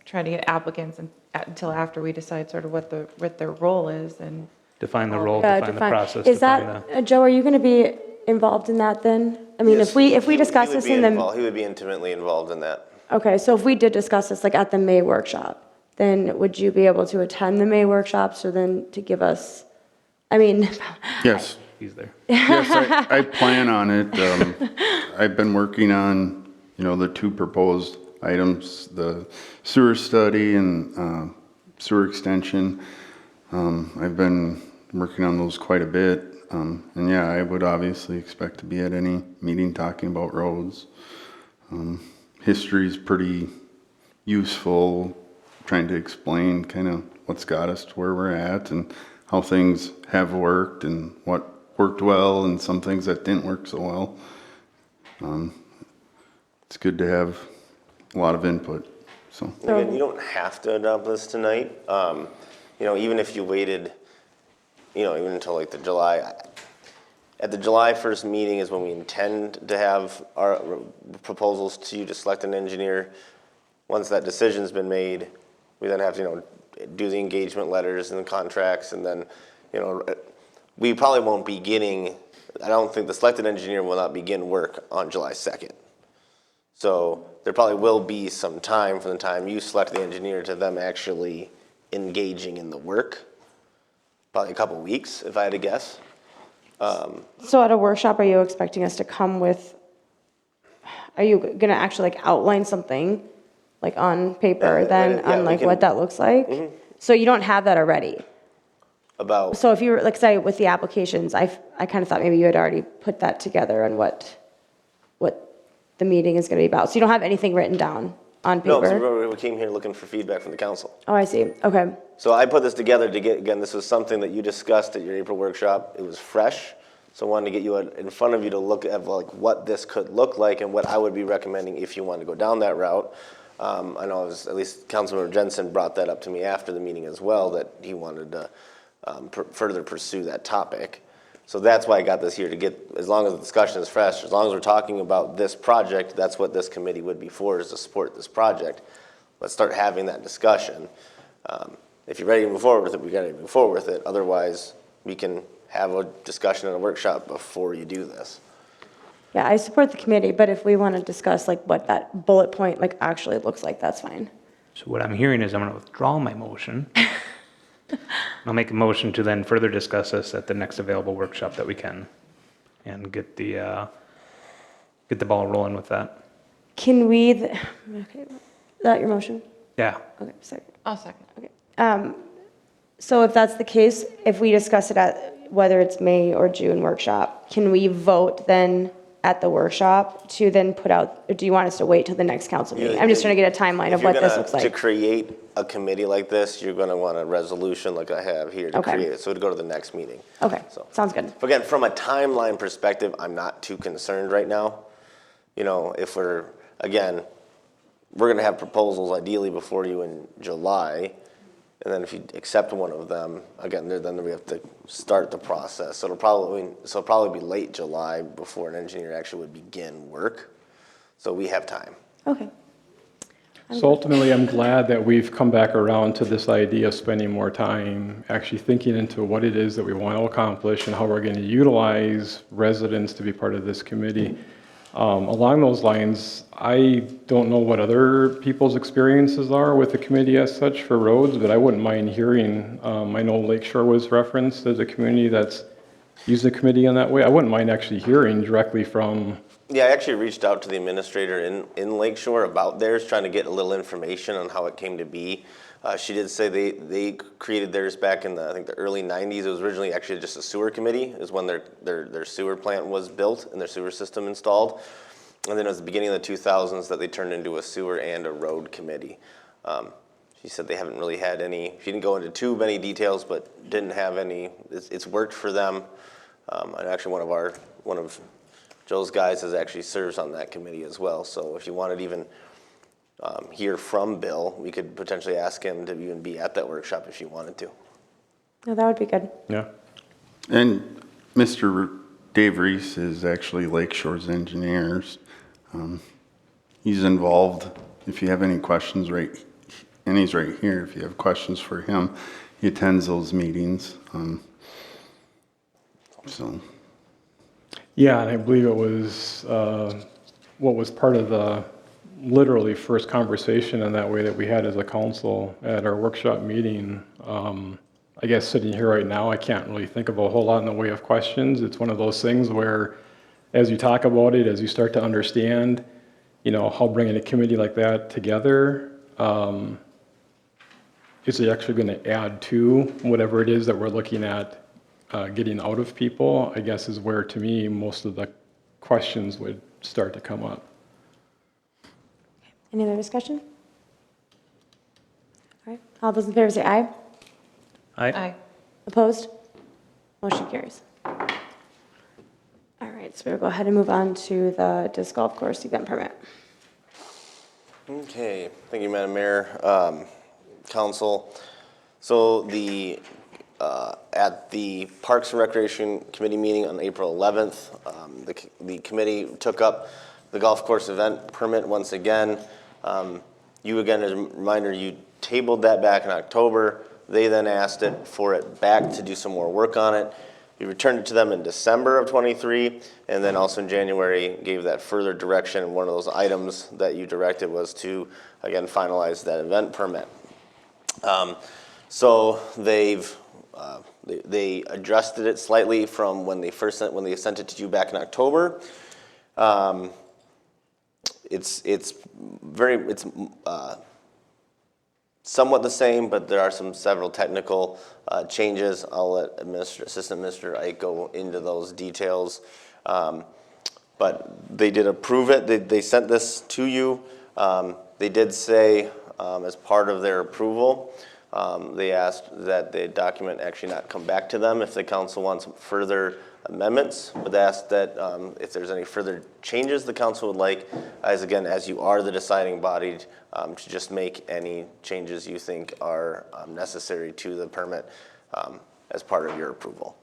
try to get applicants until after we decide sort of what their role is and. Define the role, Yeah, define the process, Is define that, the, Joe, are you going to be involved in that then? I mean, Yes, if we he discuss would this be in the, involved- He would be intimately involved in that. okay, so if we did discuss this like at the May workshop, then would you be able to attend the May workshops or then to give us, I mean, Yes, he's there. yes, I plan on it. I've been working on, the two proposed items, the sewer study and sewer extension. I've been working on those quite a bit. And yeah, I would obviously expect to be at any meeting talking about roads. History is pretty useful, trying to explain kind of what's got us to where we're at and how things have worked and what worked well and some things that didn't work so well. It's good to have a lot of input, so. Again, you don't have to adopt this tonight. Even if you waited, even until like the July, at the July 1st meeting is when we intend to have our proposals to you to select an engineer. Once that decision's been made, we then have to, do the engagement letters and the contracts, and then, we probably won't be getting, I don't think the selected engineer will not begin work on July 2nd. So there probably will be some time from the time you select the engineer to them actually engaging in the work. Probably a couple weeks, if I had to guess. so at a workshop, are you expecting us to come with, are you going to actually like outline something like on paper then yeah, on we like can- what that looks like? So you don't have that already? About, So if you were, like, say, with the applications, I kind of thought maybe you had already put that together on what the meeting is going to be about. So you don't have anything written down on no, 'cause paper? remember, we came here looking for feedback from the council. Oh, I see. Okay. So I put this together to get, again, this was something that you discussed at your April workshop. It was fresh. So I wanted to get you in front of you to look at like what this could look like and what I would be recommending if you wanted to go down that route. I know it was, at least Councilmember Jensen brought that up to me after the meeting as well, that he wanted to further pursue that topic. So that's why I got this here, to get, as long as the discussion is fresh, as long as we're talking about this project, that's what this committee would be for, is to support this project. Let's start having that discussion. If you're ready to move forward with it, we gotta move forward with it. Otherwise, we can have a discussion in a workshop before you do this. Yeah, I support the committee, but if we want to discuss like what that bullet point like actually looks like, that's fine. So what I'm hearing is I'm going to withdraw my motion. I'll make a motion to then further discuss this at the next available workshop that we can, and get the ball rolling with that. Can we, okay, is that your motion? Yeah. Okay, sorry. I'll second. Okay. So if that's the case, if we discuss it at, whether it's May or June workshop, can we vote then at the workshop to then put out, or do you want us to wait till the next council meeting? I'm just trying to get a timeline of what this looks To like. create a committee like this, you're gonna want a resolution like I have here to Okay. create it, so it'd go to the next meeting. Okay, So- sounds good. Again, from a timeline perspective, I'm not too concerned right now. If we're gonna have proposals ideally before you in July. And then if you accept one of them, again, then we have to start the process. So it'll probably be late July before an engineer actually would begin work. So we have time. Okay. So ultimately, I'm glad that we've come back around to this idea of spending more time actually thinking into what it is that we want to accomplish and how we're going to utilize residents to be part of this committee. Along those lines, I don't know what other people's experiences are with the committee as such for roads, but I wouldn't mind hearing, I know Lakeshore was referenced as a community that's used the committee in that way. I wouldn't mind actually hearing directly from. Yeah, I actually reached out to the administrator in Lakeshore about theirs, trying to get a little information on how it came to be. She did say they created theirs back in I think the early 90s. It was originally actually just a sewer committee, is when their sewer plant was built and their sewer system installed. And then it was the beginning of the 2000s that they turned into a sewer and a road committee. She said they haven't really had any, she didn't go into too many details, but didn't have any, it's worked for them. And actually one of Joe's guys has actually serves on that committee as well. So if you wanted to even hear from Bill, we could potentially ask him to even be at that workshop if you wanted to. No, that would be good. Yeah. And Mr. Dave Reese is actually Lakeshore's engineers. He's involved. If you have any questions, and he's right here, if you have questions for him, he attends those meetings. So. Yeah, and I believe it was what was part of the literally first conversation in that way that we had as a council at our workshop meeting. I guess sitting here right now, I can't really think of a whole lot in the way of questions. It's one of those things where as you talk about it, as you start to understand, how bringing a committee like that together, is it actually going to add to whatever it is that we're looking at getting out of people, I guess is where, to me, most of the questions would start to come up. Any other discussion? All right, all those in favor say aye. Aye. Opposed? Motion carries. All right, so we'll go ahead and move on to the disc golf course event permit. Okay, thank you, Madam Mayor, Council. So at the Parks and Recreation Committee meeting on April 11th, the committee took up the golf course event permit once again. You again, as a reminder, you tabled that back in October. They then asked for it back to do some more work on it. We returned it to them in December of 23, and then also in January gave that further direction. And one of those items that you directed was to, again, finalize that event permit. So they adjusted it slightly from when they sent it to you back in October. It's somewhat the same, but there are several technical changes. I'll let Assistant Minister Ike go into those details. But they did approve it. They sent this to you. They did say, as part of their approval, they asked that the document actually not come back to them if the council wants further amendments, but they asked that if there's any further changes the council would like, as you are the deciding body, to just make any changes you think are necessary to the permit as part of your approval.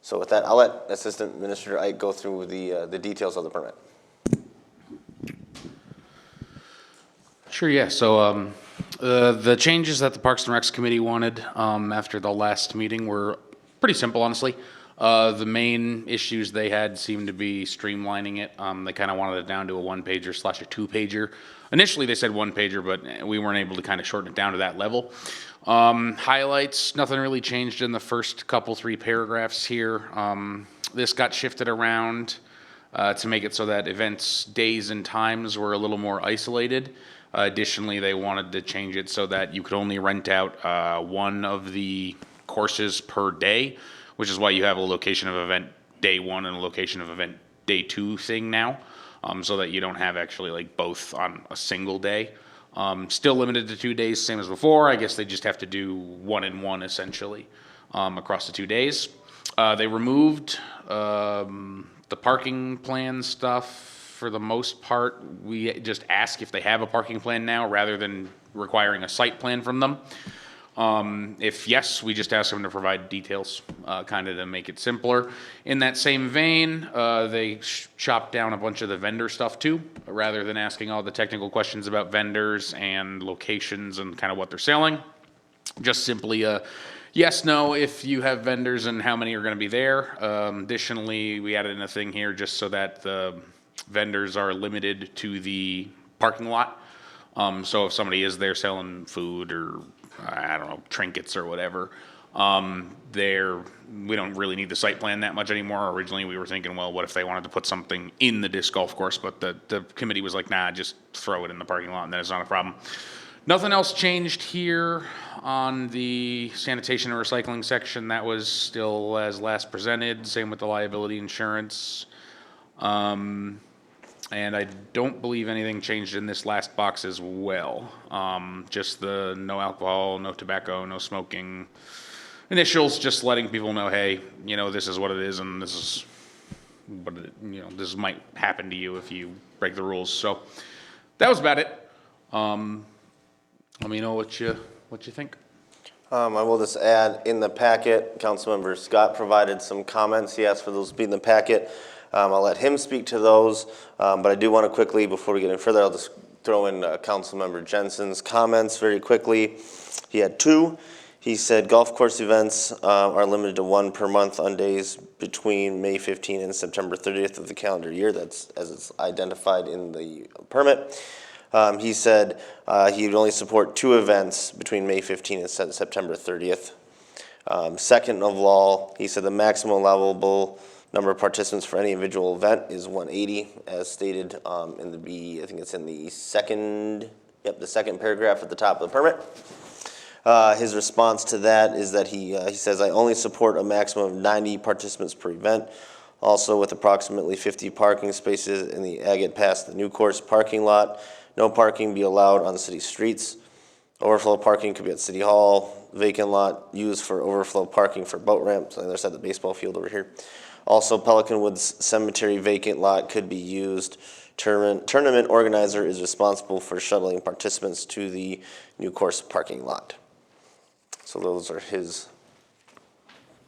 So with that, I'll let Assistant Minister Ike go through the details of the permit. Sure, yeah. So the changes that the Parks and Recs Committee wanted after the last meeting were pretty simple, honestly. The main issues they had seemed to be streamlining it. They kind of wanted it down to a one-pager / a two-pager. Initially, they said one-pager, but we weren't able to kind of shorten it down to that level. Highlights, nothing really changed in the first three paragraphs here. This got shifted around to make it so that events, days, and times were a little more isolated. Additionally, they wanted to change it so that you could only rent out one of the courses per day, which is why you have a location of event day 1 and a location of event day 2 thing now, so that you don't have actually like both on a single day. Still limited to 2 days, same as before. I guess they just have to do 1 and 1 essentially across the 2 days. They removed the parking plan stuff. For the most part, we just ask if they have a parking plan now rather than requiring a site plan from them. If yes, we just ask them to provide details, kind of to make it simpler. In that same vein, they chopped down a bunch of the vendor stuff too, rather than asking all the technical questions about vendors and locations and kind of what they're selling. Just simply yes, no, if you have vendors and how many are going to be there. Additionally, we added in a thing here just so that the vendors are limited to the parking lot. So if somebody is there selling food or I don't know, trinkets or whatever, we don't really need the site plan that much anymore. Originally, we were thinking, well, what if they wanted to put something in the disc golf course? But the committee was like, nah, just throw it in the parking lot and then it's not a problem. Nothing else changed here on the sanitation and recycling section. That was still as last presented. Same with the liability insurance. And I don't believe anything changed in this last box as well. Just the no alcohol, no tobacco, no smoking initials, just letting people know, hey, you know, this is what it is and this is what it, you know, this might happen to you if you break the rules. So that was about it. Let me know what you think. I will just add, in the packet, Councilmember Scott provided some comments. He asked for those to be in the packet. I'll let him speak to those, but I do want to quickly, before we get any further, I'll just throw in Councilmember Jensen's comments very quickly. He had two. He said golf course events are limited to one per month on days between May 15 and September 30th of the calendar year. That's as it's identified in the permit. He said he would only support 2 events between May 15 and September 30th. Second of all, he said the maximum allowable number of participants for any individual event is 180, as stated in the B, I think it's in the second paragraph at the top of the permit. His response to that is that he says, I only support a maximum of 90 participants per event. Also, with approximately 50 parking spaces in the Agate past the new course parking lot, no parking be allowed on city streets. Overflow parking could be at City Hall, vacant lot used for overflow parking for boat ramps on the other side of the baseball field over here. Also, Pelican Woods Cemetery vacant lot could be used. Tournament organizer is responsible for shuttling participants to the new course parking lot. So those are his,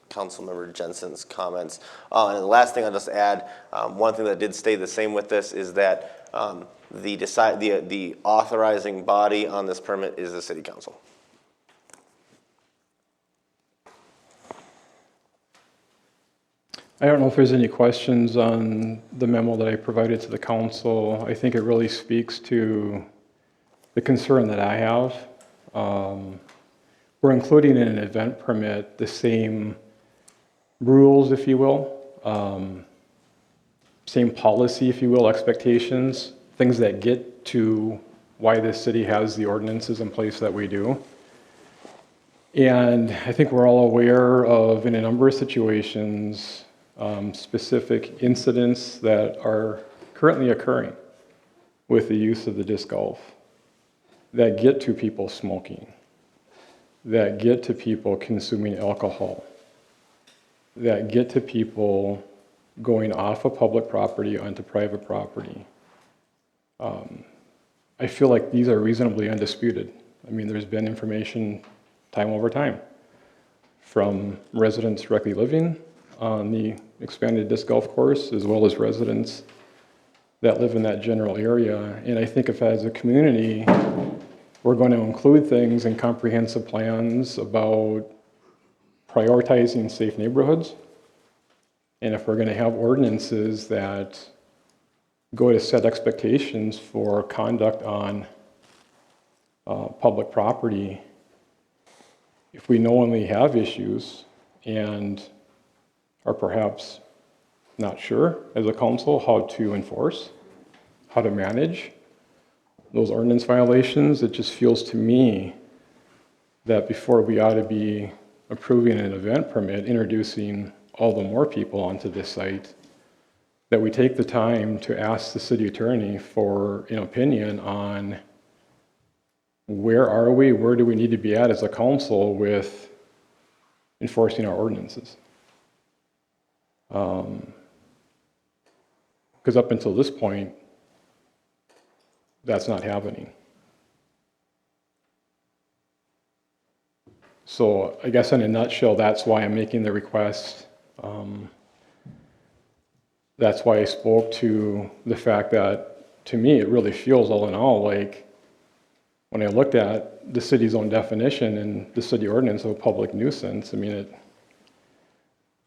Councilmember Jensen's comments. And the last thing I'll just add, one thing that did stay the same with this is that the authorizing body on this permit is the City Council. I don't know if there's any questions on the memo that I provided to the council. I think it really speaks to the concern that I have. We're including in an event permit the same rules, if you will, same policy, if you will, expectations, things that get to why this city has the ordinances in place that we do. And I think we're all aware of, in a number of situations, specific incidents that are currently occurring with the use of the disc golf that get to people smoking, that get to people consuming alcohol, that get to people going off of public property onto private property. I feel like these are reasonably undisputed. I mean, there's been information time over time from residents directly living on the expanded disc golf course, as well as residents that live in that general area. And I think if as a community, we're going to include things in comprehensive plans about prioritizing safe neighborhoods, and if we're going to have ordinances that go to set expectations for conduct on public property, if we knowingly have issues and are perhaps not sure as a council how to enforce, how to manage those ordinance violations, it just feels to me that before we ought to be approving an event permit, introducing all the more people onto this site, that we take the time to ask the city attorney for an opinion on where are we, where do we need to be at as a council with enforcing our ordinances. Because up until this point, that's not happening. So I guess in a nutshell, that's why I'm making the request. That's why I spoke to the fact that, to me, it really feels all in all like when I looked at the city's own definition and the city ordinance of a public nuisance, I mean,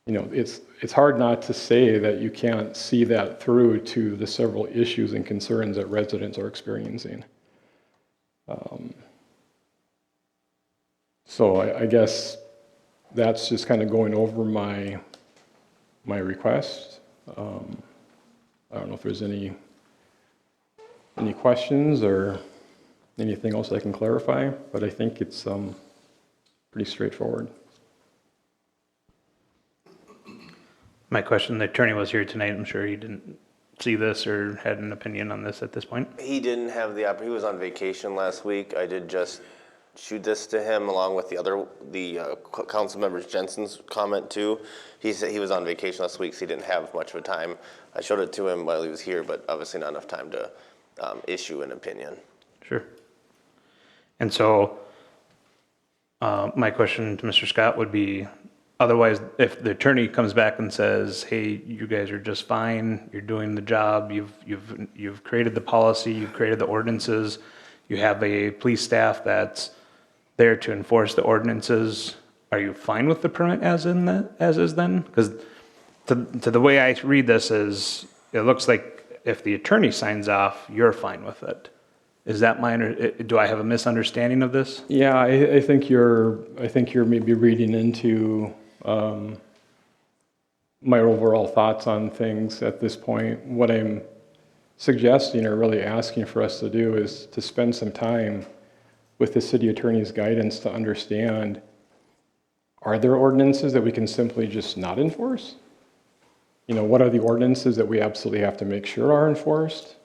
it's hard not to say that you can't see that through to the several issues and concerns that residents are experiencing. So I guess that's just kind of going over my request. I don't know if there's any questions or anything else I can clarify, but I think it's pretty straightforward. My question, the attorney was here tonight, I'm sure he didn't see this or had an opinion on this at this point? He didn't have he was on vacation last week. I did just shoot this to him along with the council members Jensen's comment too. He said he was on vacation last week, so he didn't have much of a time. I showed it to him while he was here, but obviously not enough time to issue an opinion. Sure. And so, my question to Mr. Scott would be, otherwise, if the attorney comes back and says, hey, you guys are just fine, you're doing the job, you've created the policy, you've created the ordinances, you have a police staff that's there to enforce the ordinances, are you fine with the permit as is then? Because to the way I read this is, it looks like if the attorney signs off, you're fine with it. Is that do I have a misunderstanding of this? Yeah, I think you're maybe reading into my overall thoughts on things at this point. What I'm suggesting or really asking for us to do is to spend some time with the city attorney's guidance to understand, are there ordinances that we can simply just not enforce? What are the ordinances that we absolutely have to make sure are enforced?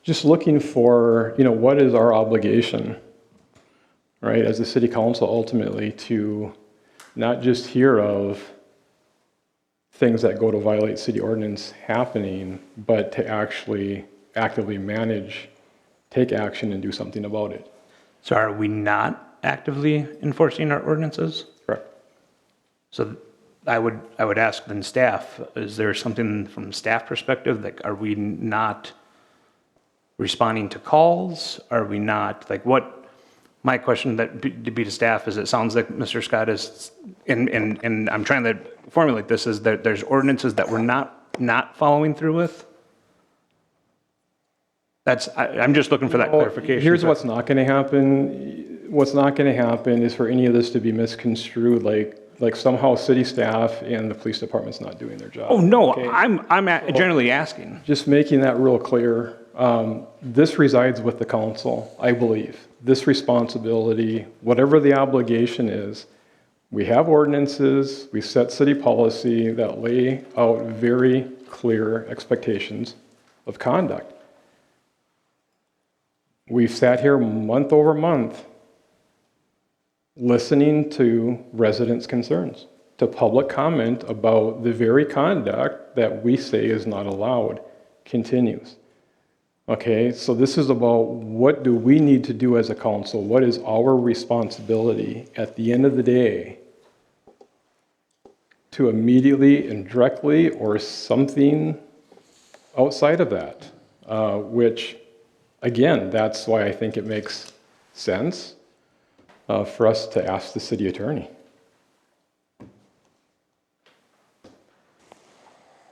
Just looking for, what is our obligation, right, as a city council ultimately to not just hear of things that go to violate city ordinance happening, but to actually actively manage, take action, and do something about it. So are we not actively enforcing our ordinances? Correct. So I would ask then staff, is there something from staff perspective that are we not responding to calls? Are we not, my question to be to staff is, it sounds like Mr. Scott is, and I'm trying to formulate this, is that there's ordinances that we're not following through with? I'm just looking for that clarification. Here's what's not going to happen. What's not going to happen is for any of this to be misconstrued like somehow city staff and the police department's not doing their job. Oh, no, Okay? I'm generally asking. Just making that real clear. This resides with the council, I believe. This responsibility, whatever the obligation is, we have ordinances, we set city policy that lay out very clear expectations of conduct. We've sat here month over month listening to residents' concerns, to public comment about the very conduct that we say is not allowed continues. Okay, so this is about what do we need to do as a council? What is our responsibility at the end of the day to immediately and directly or something outside of that? Which, again, that's why I think it makes sense for us to ask the city attorney.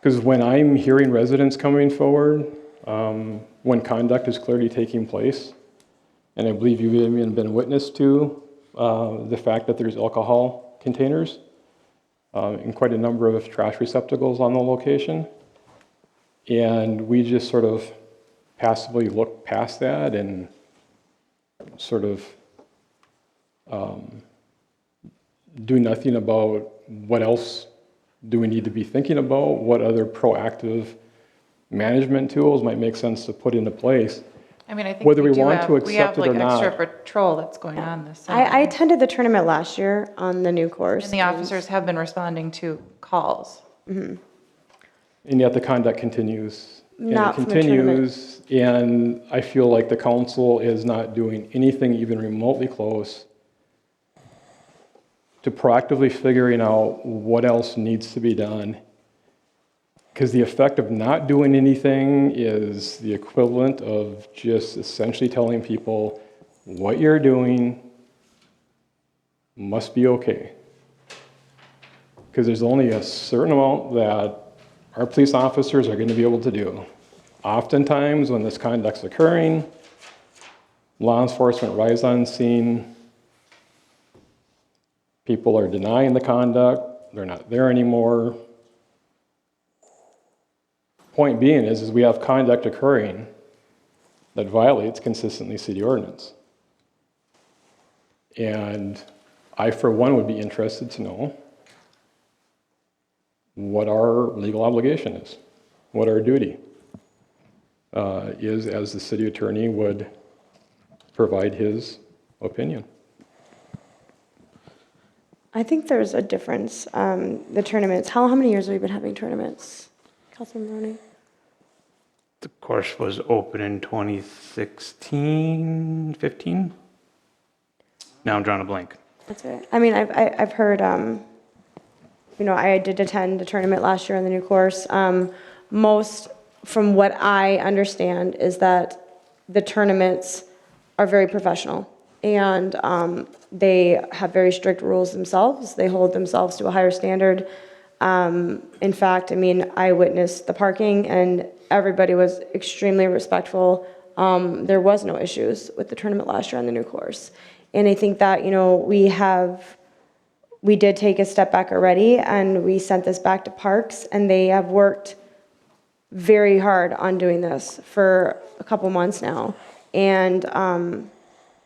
Because when I'm hearing residents coming forward, when conduct is clearly taking place, and I believe you've even been witness to the fact that there's alcohol containers and quite a number of trash receptacles on the location, and we just sort of passively look past that and sort of do nothing about what else do we need to be thinking about, what other proactive management tools might make sense to put into place. I mean, I think Whether we we do want have, to we accept have it or like not. extra patrol that's going on this summer. I attended the tournament last year on the new course. And the officers have been responding to calls. And yet the conduct continues. And Not it from the tournament. continues, and I feel like the council is not doing anything even remotely close to proactively figuring out what else needs to be done. Because the effect of not doing anything is the equivalent of just essentially telling people what you're doing must be okay. Because there's only a certain amount that our police officers are going to be able to do. Oftentimes, when this conduct's occurring, law enforcement arrives on scene, people are denying the conduct, they're not there anymore. Point being is we have conduct occurring that violates consistently city ordinance. And I, for one, would be interested to know what our legal obligation is what our duty is as the city attorney would provide his opinion. I think there's a difference. The tournaments, how many years have we been having tournaments? Councilman Maroney? The course was open in 2016, 15? Now I'm drawing a blank. That's right. I mean, I've heard, you know, I did attend a tournament last year on the new course. Most, from what I understand, is that the tournaments are very professional, and they have very strict rules themselves. They hold themselves to a higher standard. In fact, I mean, I witnessed the parking, and everybody was extremely respectful. There was no issues with the tournament last year on the new course. And I think that, you know, we did take a step back already, and we sent this back to Parks, and they have worked very hard on doing this for a couple months now. And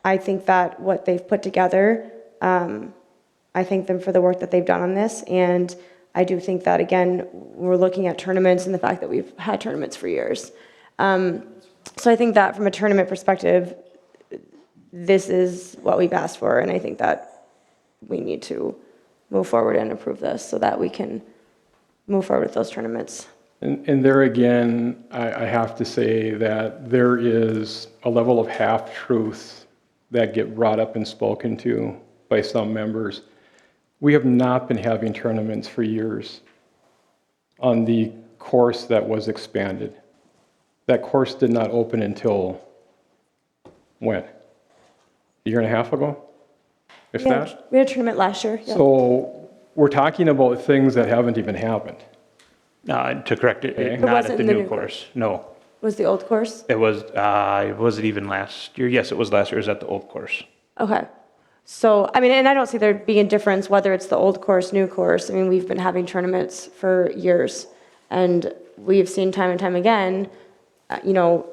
I think that what they've put together, I thank them for the work that they've done on this. And I do think that, again, we're looking at tournaments and the fact that we've had tournaments for years. So I think that from a tournament perspective, this is what we've asked for, and I think that we need to move forward and approve this so that we can move forward with those tournaments. And there again, I have to say that there is a level of half-truths that get brought up and spoken to by some members. We have not been having tournaments for years on the course that was expanded. That course did not open until when? A year and a half ago, if that? We had a tournament last year. Yep. So we're talking about things that haven't even happened. To correct it, Okay. not wasn't at the the new new course, no. Was the old course? It was it even last year? Yes, it was last year, it was at the old course. Okay. So, I mean, and I don't see there being a difference whether it's the old course, new course. I mean, we've been having tournaments for years, and we've seen time and time again, you know,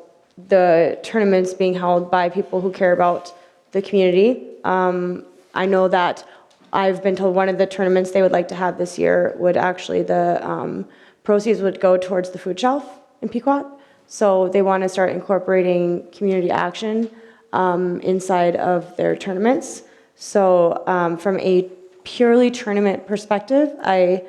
the tournaments being held by people who care about the community. I know that I've been told one of the tournaments they would like to have this year would actually, the proceeds would go towards the food shelf in Pequot. So they want to start incorporating community action inside of their tournaments. So from a purely tournament perspective, I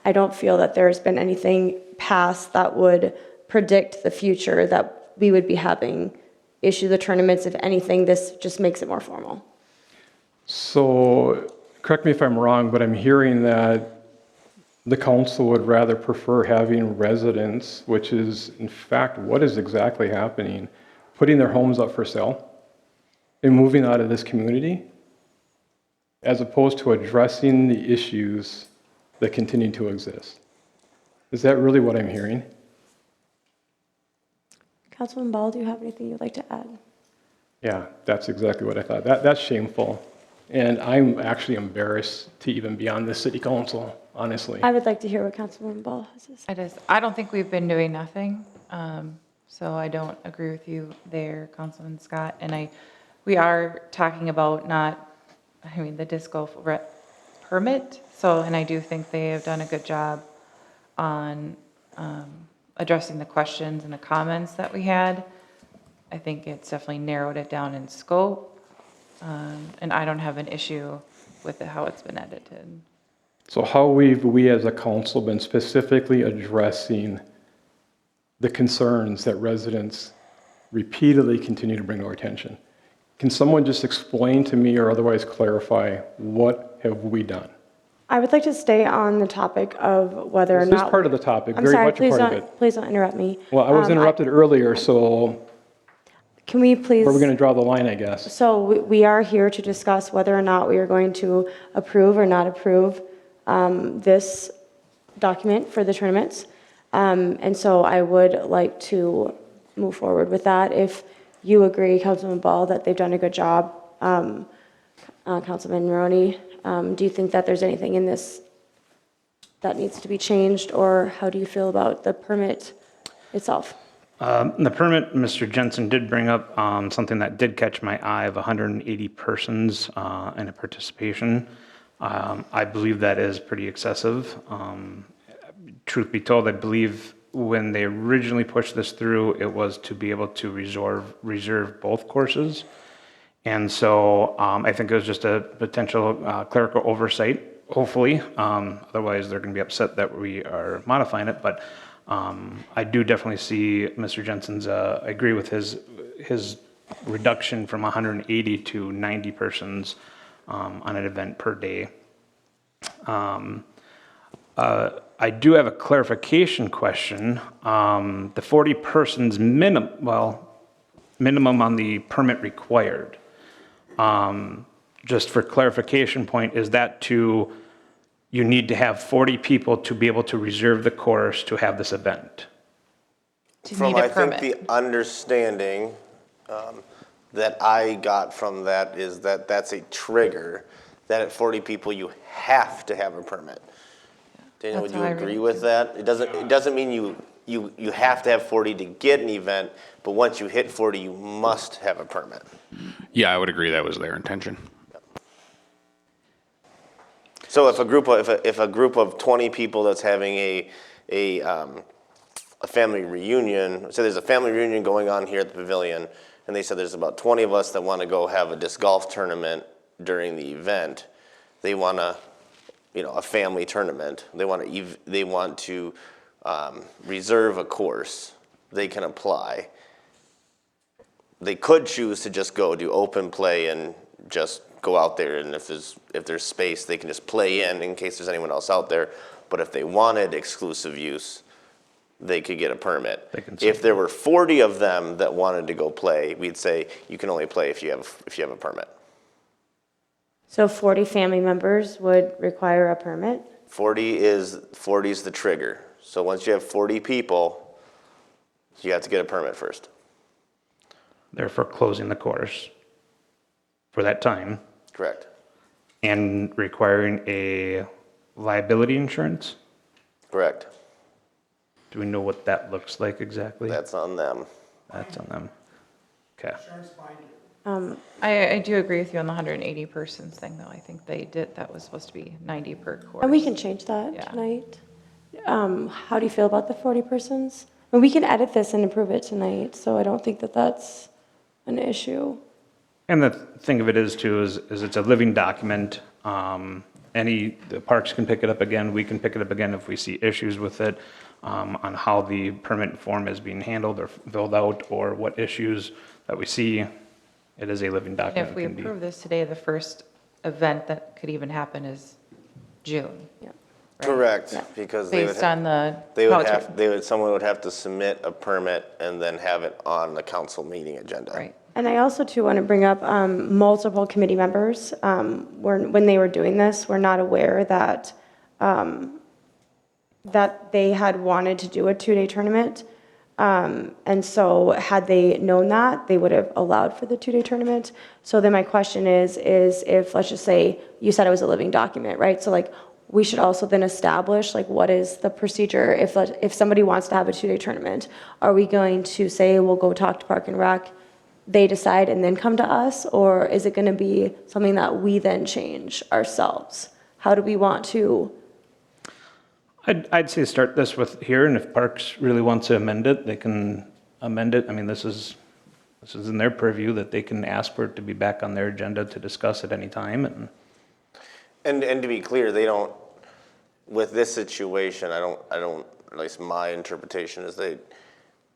don't feel that there's been anything past that would predict the future that we would be having issue the tournaments. If anything, this just makes it more formal. So, correct me if I'm wrong, but I'm hearing that the council would rather prefer having residents, which is in fact what is exactly happening, putting their homes up for sale and moving out of this community, as opposed to addressing the issues that continue to exist. Is that really what I'm hearing? Councilman Ball, do you have anything you'd like to add? Yeah, that's exactly what I thought. That's shameful. And I'm actually embarrassed to even be on this city council, honestly. I would like to hear what Councilman Ball has to say. I don't think we've been doing nothing, so I don't agree with you there, Councilman Scott. And we are talking about the disc golf permit. So, and I do think they have done a good job on addressing the questions and the comments that we had. I think it's definitely narrowed it down in scope. And I don't have an issue with how it's been edited. So how we as a council been specifically addressing the concerns that residents repeatedly continue to bring to our attention? Can someone just explain to me or otherwise clarify what have we done? I would like to stay on the topic of whether or This is not. part of the topic, I'm very sorry, much a part of it. please don't interrupt me. Well, I was interrupted earlier, so Can we please? where are we going to draw the line, I guess? So we are here to discuss whether or not we are going to approve or not approve this document for the tournaments. And so I would like to move forward with that. If you agree, Councilman Ball, that they've done a good job, Councilman Maroney, do you think that there's anything in this that needs to be changed, or how do you feel about the permit itself? The permit, Mr. Jensen did bring up something that did catch my eye of 180 persons in a participation. I believe that is pretty excessive. truth be told, I believe when they originally pushed this through, it was to be able to reserve both courses. And so I think it was just a potential clerical oversight, hopefully. Otherwise, they're going to be upset that we are modifying it. But I do definitely see Mr. Jensen's, I agree with his reduction from 180 to 90 persons on an event per day. I do have a clarification question. The 40 persons minimum on the permit required. Just for clarification point, is that you need to have 40 people to be able to reserve the course to have this event? To need a permit. I think the understanding that I got from that is that that's a trigger, that at 40 people, you have to have a permit. Daniel, would That's you how I agree read with that? It doesn't mean you have to have 40 to get an event, but once you hit 40, you must have a permit. Yeah, I would agree that was their intention. So if a group of 20 people that's having a family reunion, say there's a family reunion going on here at the pavilion, and they said there's about 20 of us that want to go have a disc golf tournament during the event. They want a family tournament. They want to reserve a course. They can apply. They could choose to just go do open play and just go out there, and if there's space, they can just play in case there's anyone else out there. But if they wanted exclusive use, they could get a permit. If there were 40 of them that wanted to go play, we'd say you can only play if you have a permit. So 40 family members would require a permit? 40 is the trigger. So once you have 40 people, you have to get a permit first. Therefore, closing the course for that time Correct. and requiring a liability insurance? Correct. Do we know what that looks like exactly? That's on them. That's on them. Okay. I do agree with you on the 180 persons thing, though. I think that was supposed to be 90 per course. And we can change that Yeah. tonight. How do you feel about the 40 persons? And we can edit this and approve it tonight, so I don't think that that's an issue. And the thing of it is too, is it's a living document. The parks can pick it up again, we can pick it up again if we see issues with it, on how the permit form is being handled or filled out, or what issues that we see. It is a living And document. if we It can be- approve this today, the first event that could even happen is June. Yeah. right? Correct, Yeah. because Based on the. someone would have to submit a permit and then have it on the council meeting agenda. Right. And I also too want to bring up multiple committee members, when they were doing this, were not aware that that they had wanted to do a 2-day tournament. And so had they known that, they would have allowed for the 2-day tournament. So then my question is if, let's just say, you said it was a living document, right? So like, we should also then establish, like, what is the procedure if somebody wants to have a 2-day tournament? Are we going to say, we'll go talk to Park and Rec, they decide and then come to us? Or is it going to be something that we then change ourselves? How do we want to? I'd say start this with here, and if Parks really wants to amend it, they can amend it. I mean, this is in their purview, that they can ask for it to be back on their agenda to discuss at any time. And to be clear, they don't, with this situation, I don't, at least my interpretation is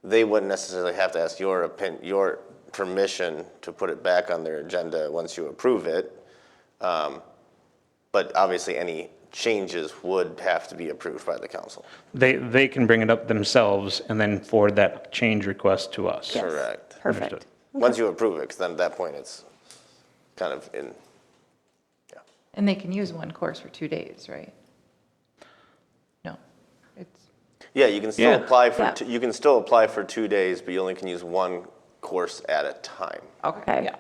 they wouldn't necessarily have to ask your permission to put it back on their agenda once you approve it. But obviously any changes would have to be approved by the council. They can bring it up themselves and then forward that change request to us. Yes. Correct. Perfect. Understood. Once you approve it, because then at that point it's kind of in, And they can use one course for 2 days, right? No, it's, yeah, you can still Yeah. apply for, Yeah. you can still apply for 2 days, but you only can use one course at a time. Okay. yeah.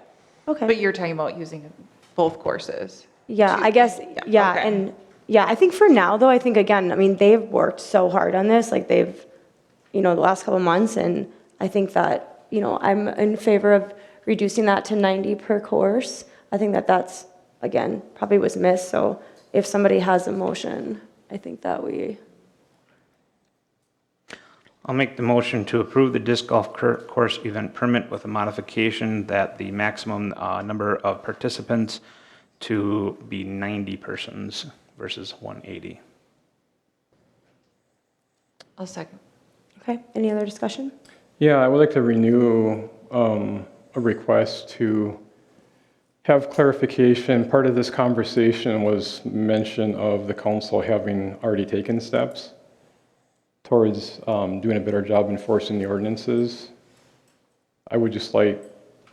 Okay. But you're talking about using both courses. Yeah, I guess, yeah, okay. and, yeah, I think for now, though, I think, again, I mean, they've worked so hard on this, like, they've, the last couple of months, and I think that, I'm in favor of reducing that to 90 per course. I think that that's, again, probably was missed, so if somebody has a motion, I think that we, I'll make the motion to approve the disc golf course event permit with a modification that the maximum number of participants to be 90 persons versus 180. I'll second. Okay, any other discussion? Yeah, I would like to renew a request to have clarification. Part of this conversation was mention of the council having already taken steps towards doing a better job enforcing the ordinances. I would just like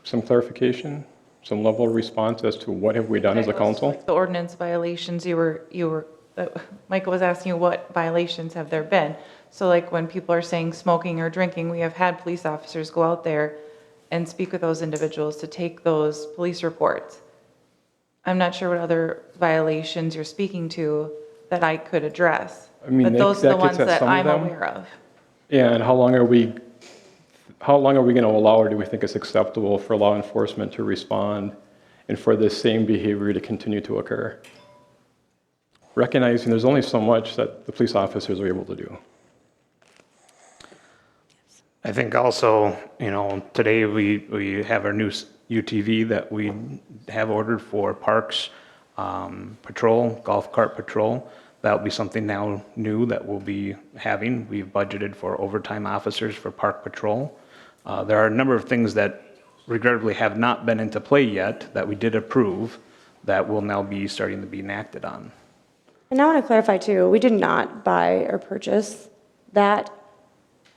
some clarification, some level of response as to what have we done as a council? The ordinance violations, Michael was asking you what violations have there been. So like when people are saying smoking or drinking, we have had police officers go out there and speak with those individuals to take those police reports. I'm not sure what other violations you're speaking to that I could address. I mean, But those are the that ones gets at that some of I'm them. aware of. And how long are we going to allow, or do we think it's acceptable for law enforcement to respond and for this same behavior to continue to occur? Recognizing there's only so much that the police officers are able to do. I think also, today we have our new UTV that we have ordered for parks patrol, golf cart patrol. That'll be something now new that we'll be having. We've budgeted for overtime officers for park patrol. There are a number of things that regrettably have not been into play yet that we did approve that will now be starting to be enacted on. And I want to clarify too, we did not buy or purchase that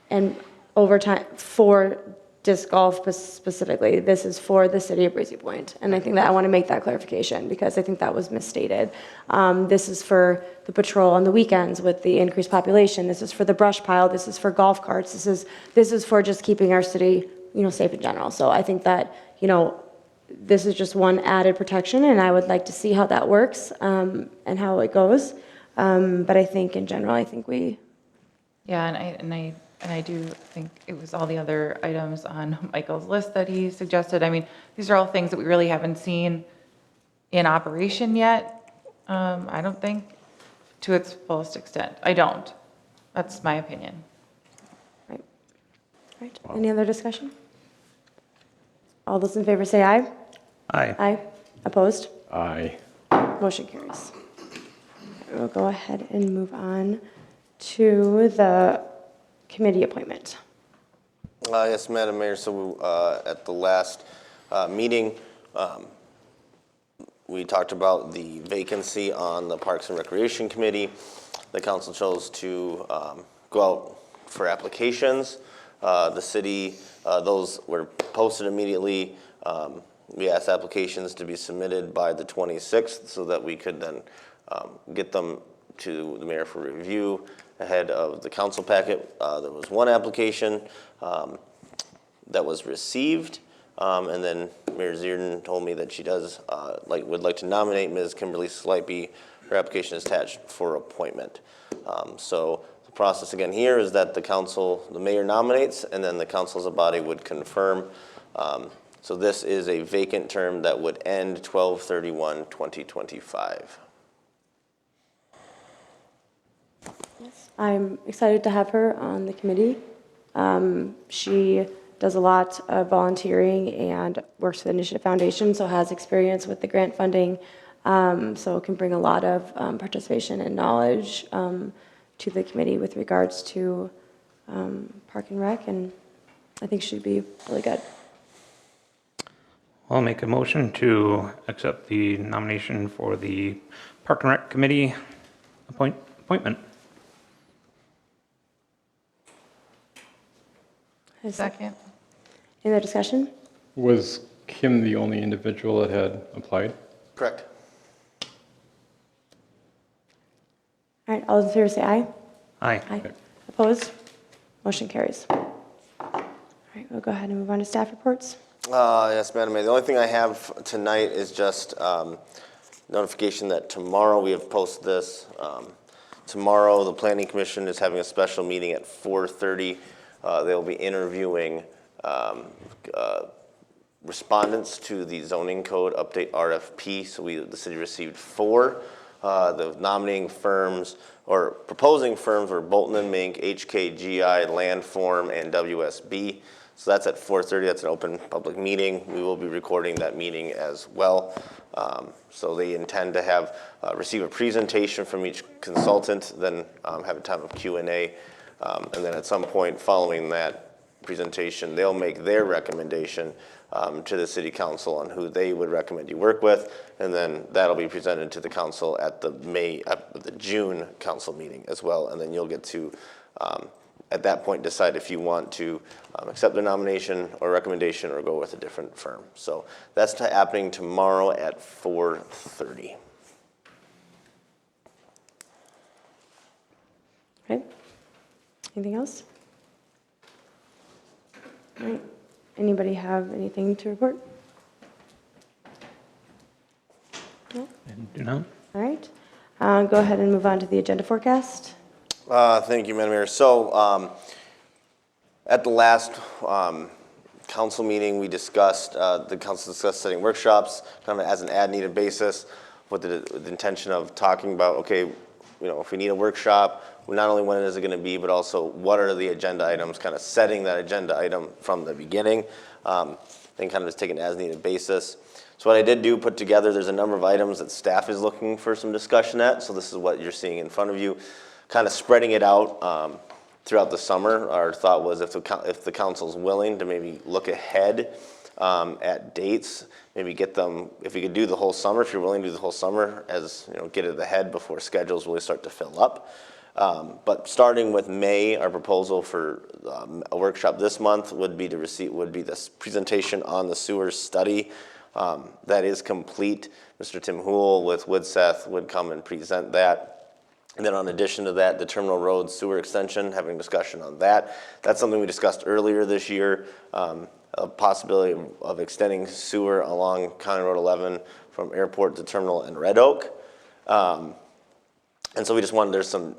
and overtime for disc golf specifically. This is for the city of Breezy Point. And I think that I want to make that clarification because I think that was misstated. This is for the patrol on the weekends with the increased population. This is for the brush pile. This is for golf carts. This is for just keeping our city, safe in general. So I think that, this is just one added protection, and I would like to see how that works and how it goes. But I think in general, Yeah, and I do think it was all the other items on Michael's list that he suggested. I mean, these are all things that we really haven't seen in operation yet. I don't think to its fullest extent. I don't. That's my opinion. Right. Any other discussion? All those in favor say aye. Aye. Aye. Opposed? Aye. Motion carries. We'll go ahead and move on to the committee appointment. Yes, Madam Mayor, so at the last meeting, we talked about the vacancy on the Parks and Recreation Committee. The council chose to go out for applications. The city, those were posted immediately. We asked applications to be submitted by the 26th so that we could then get them to the mayor for review ahead of the council packet. There was one application that was received, and then Mayor Zierden told me that she would like to nominate Ms. Kimberly Slipey. Her application is attached for appointment. So the process again here is that the mayor nominates, and then the council as a body would confirm. So this is a vacant term that would end 12/31/2025. I'm excited to have her on the committee. She does a lot of volunteering and works for the Initiative Foundation, so has experience with the grant funding, so can bring a lot of participation and knowledge to the committee with regards to Park and Rec, and I think she'd be really good. I'll make a motion to accept the nomination for the Park and Rec Committee appointment. Second. Any other discussion? Was Kim the only individual that had applied? Correct. All right, all those in favor say aye. Aye. Aye. Opposed? Motion carries. All right, we'll go ahead and move on to staff reports. Yes, Madam Mayor. The only thing I have tonight is just notification that tomorrow, we have posted this. Tomorrow, the Planning Commission is having a special meeting at 4:30. They'll be interviewing respondents to the zoning code update RFP. So the city received 4 The nominating firms or proposing firms were Bolton and Mink, HKGI, Landform, and WSB. So that's at 4:30. That's an open public meeting. We will be recording that meeting as well. So they intend to have receive a presentation from each consultant, then have a time of Q&A, and then at some point following that presentation, they'll make their recommendation to the city council on who they would recommend you work with, and then that'll be presented to the council at the June council meeting as well, and then you'll get to at that point decide if you want to accept their nomination or recommendation or go with a different firm. So that's happening tomorrow at 4:30. Okay. Anything else? All right. Anybody have anything to report? No? Do not? All right. Go ahead and move on to the agenda forecast. Thank you, Madam Mayor. So at the last council meeting, we discussed, the council discussed setting workshops kind of as an as-needed basis with the intention of talking about, okay, you know, if we need a workshop, not only when is it going to be, but also what are the agenda items, kind of setting that agenda item from the beginning, and kind of just take an as-needed basis. So what I did do, put together, there's a number of items that staff is looking for some discussion at, so this is what you're seeing in front of you. Kind of spreading it out throughout the summer. Our thought was if the council's willing to maybe look ahead at dates, maybe get them, if you could do the whole summer, if you're willing to do the whole summer, as you know, get it ahead before schedules really start to fill up. But starting with May, our proposal for a workshop this month would be this presentation on the sewer study. That is complete. Mr. Tim Hool with Woodseth would come and present that. And then in addition to that, the Terminal Road sewer extension, having discussion on that. That's something we discussed earlier this year, a possibility of extending sewer along County Road 11 from Airport to Terminal and Red Oak. And so we just wanted, there's some,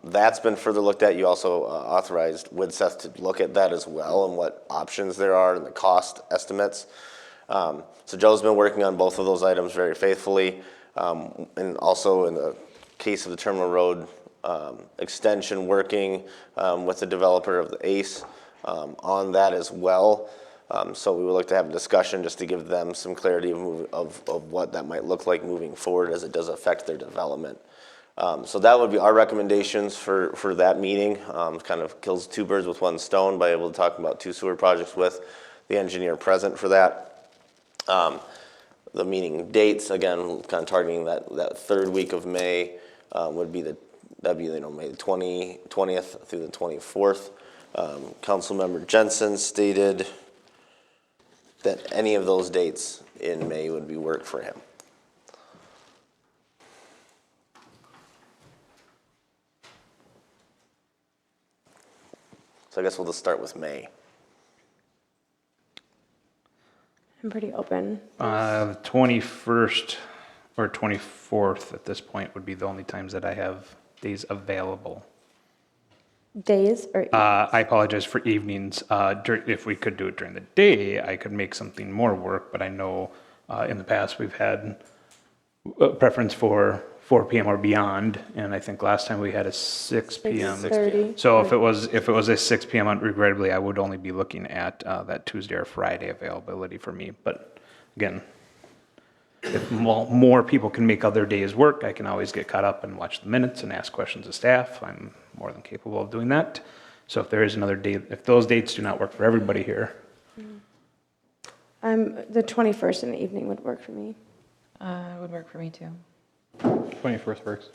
that's been further looked at. You also authorized Woodseth to look at that as well and what options there are and the cost estimates. So Joe's been working on both of those items very faithfully. And also in the case of the Terminal Road extension, working with the developer of the ACE on that as well. So we would like to have a discussion just to give them some clarity of what that might look like moving forward as it does affect their development. So that would be our recommendations for that meeting. Kind of kills two birds with one stone by able to talk about two sewer projects with the engineer present for that. The meeting dates, again, kind of targeting that third week of May would be May the 20th through the 24th. Councilmember Jensen stated that any of those dates in May would be work for him. So I guess we'll just start with May. I'm pretty open. The 21st or 24th at this point would be the only times that I have days available. Days or I apologize for evenings. If we could do it during the day, I could make something more work, but I know in the past we've had a preference for 4 p.m. or beyond, and I think last time we had a 6 p.m. 6:30. So if it was a 6 p.m., regrettably, I would only be looking at that Tuesday or Friday availability for me. But again, if more people can make other days work, I can always get caught up and watch the minutes and ask questions of staff. I'm more than capable of doing that. So if there is another day, if those dates do not work for everybody here. The 21st in the evening would work for me. It would work for me too. 21st works.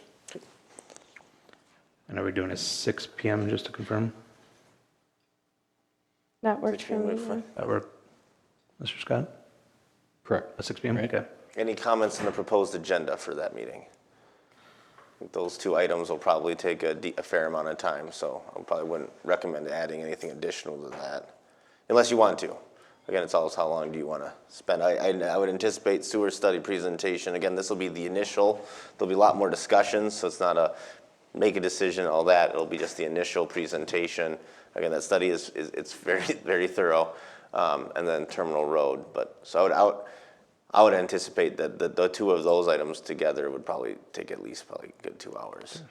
And are we doing a 6 p.m. just to confirm? That works for me. Yeah. That work, Mr. Scott? Correct. A 6 p.m.? Right. Okay. Any comments on the proposed agenda for that meeting? I think those two items will probably take a fair amount of time, so I probably wouldn't recommend adding anything additional to that, unless you want to. Again, it's always how long do you want to spend. I would anticipate sewer study presentation. Again, this will be the initial. There'll be a lot more discussions, so it's not a make a decision, all that. It'll be just the initial presentation. Again, that study it's very, very thorough. And then Terminal Road. But so I would anticipate that the two of those items together would probably take at least probably a good 2 hours.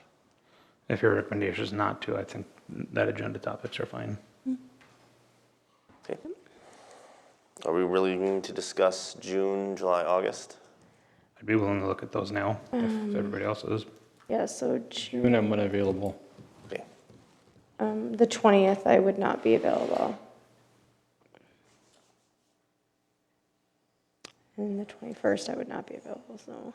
If your recommendation is not to, I think that agenda topics are fine. Okay. Are we really going to discuss June, July, August? I'd be willing to look at those now, if everybody else is. Yeah, so June, I'm unavailable. Okay. The 20th, I would not be available. And the 21st, I would not be available, so.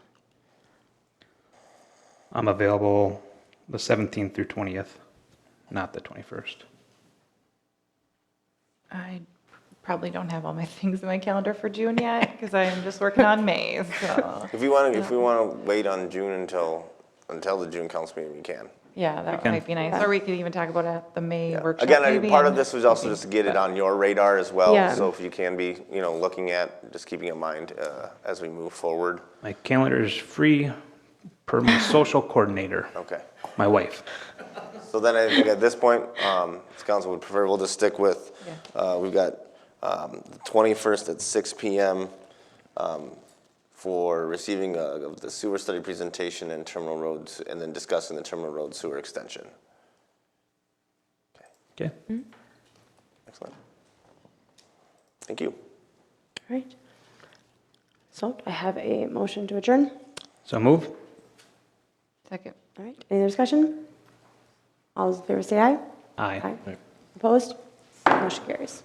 I'm available the 17th through 20th, not the 21st. I probably don't have all my things in my calendar for June yet, because I'm just working on May, so. If we want to wait on June until the June council meeting, we can. Yeah, that can. might be nice, or we could even talk about it at the May Yeah. workshop Again, maybe, part of and- this was also just to get it on your radar as well. Yeah. So if you can be, looking at, just keeping in mind as we move forward. My calendar is free per my social coordinator, Okay. my wife. So then I think at this point, this council would prefer, we'll just stick with, we've got the 21st at 6 PM for receiving of the sewer study presentation and terminal roads, and then discussing the terminal road sewer extension. Okay. Excellent. Thank you. All right. So I have a motion to adjourn. So move. Second. All right, any other discussion? All those in favor say aye. Aye. Opposed? Motion carries.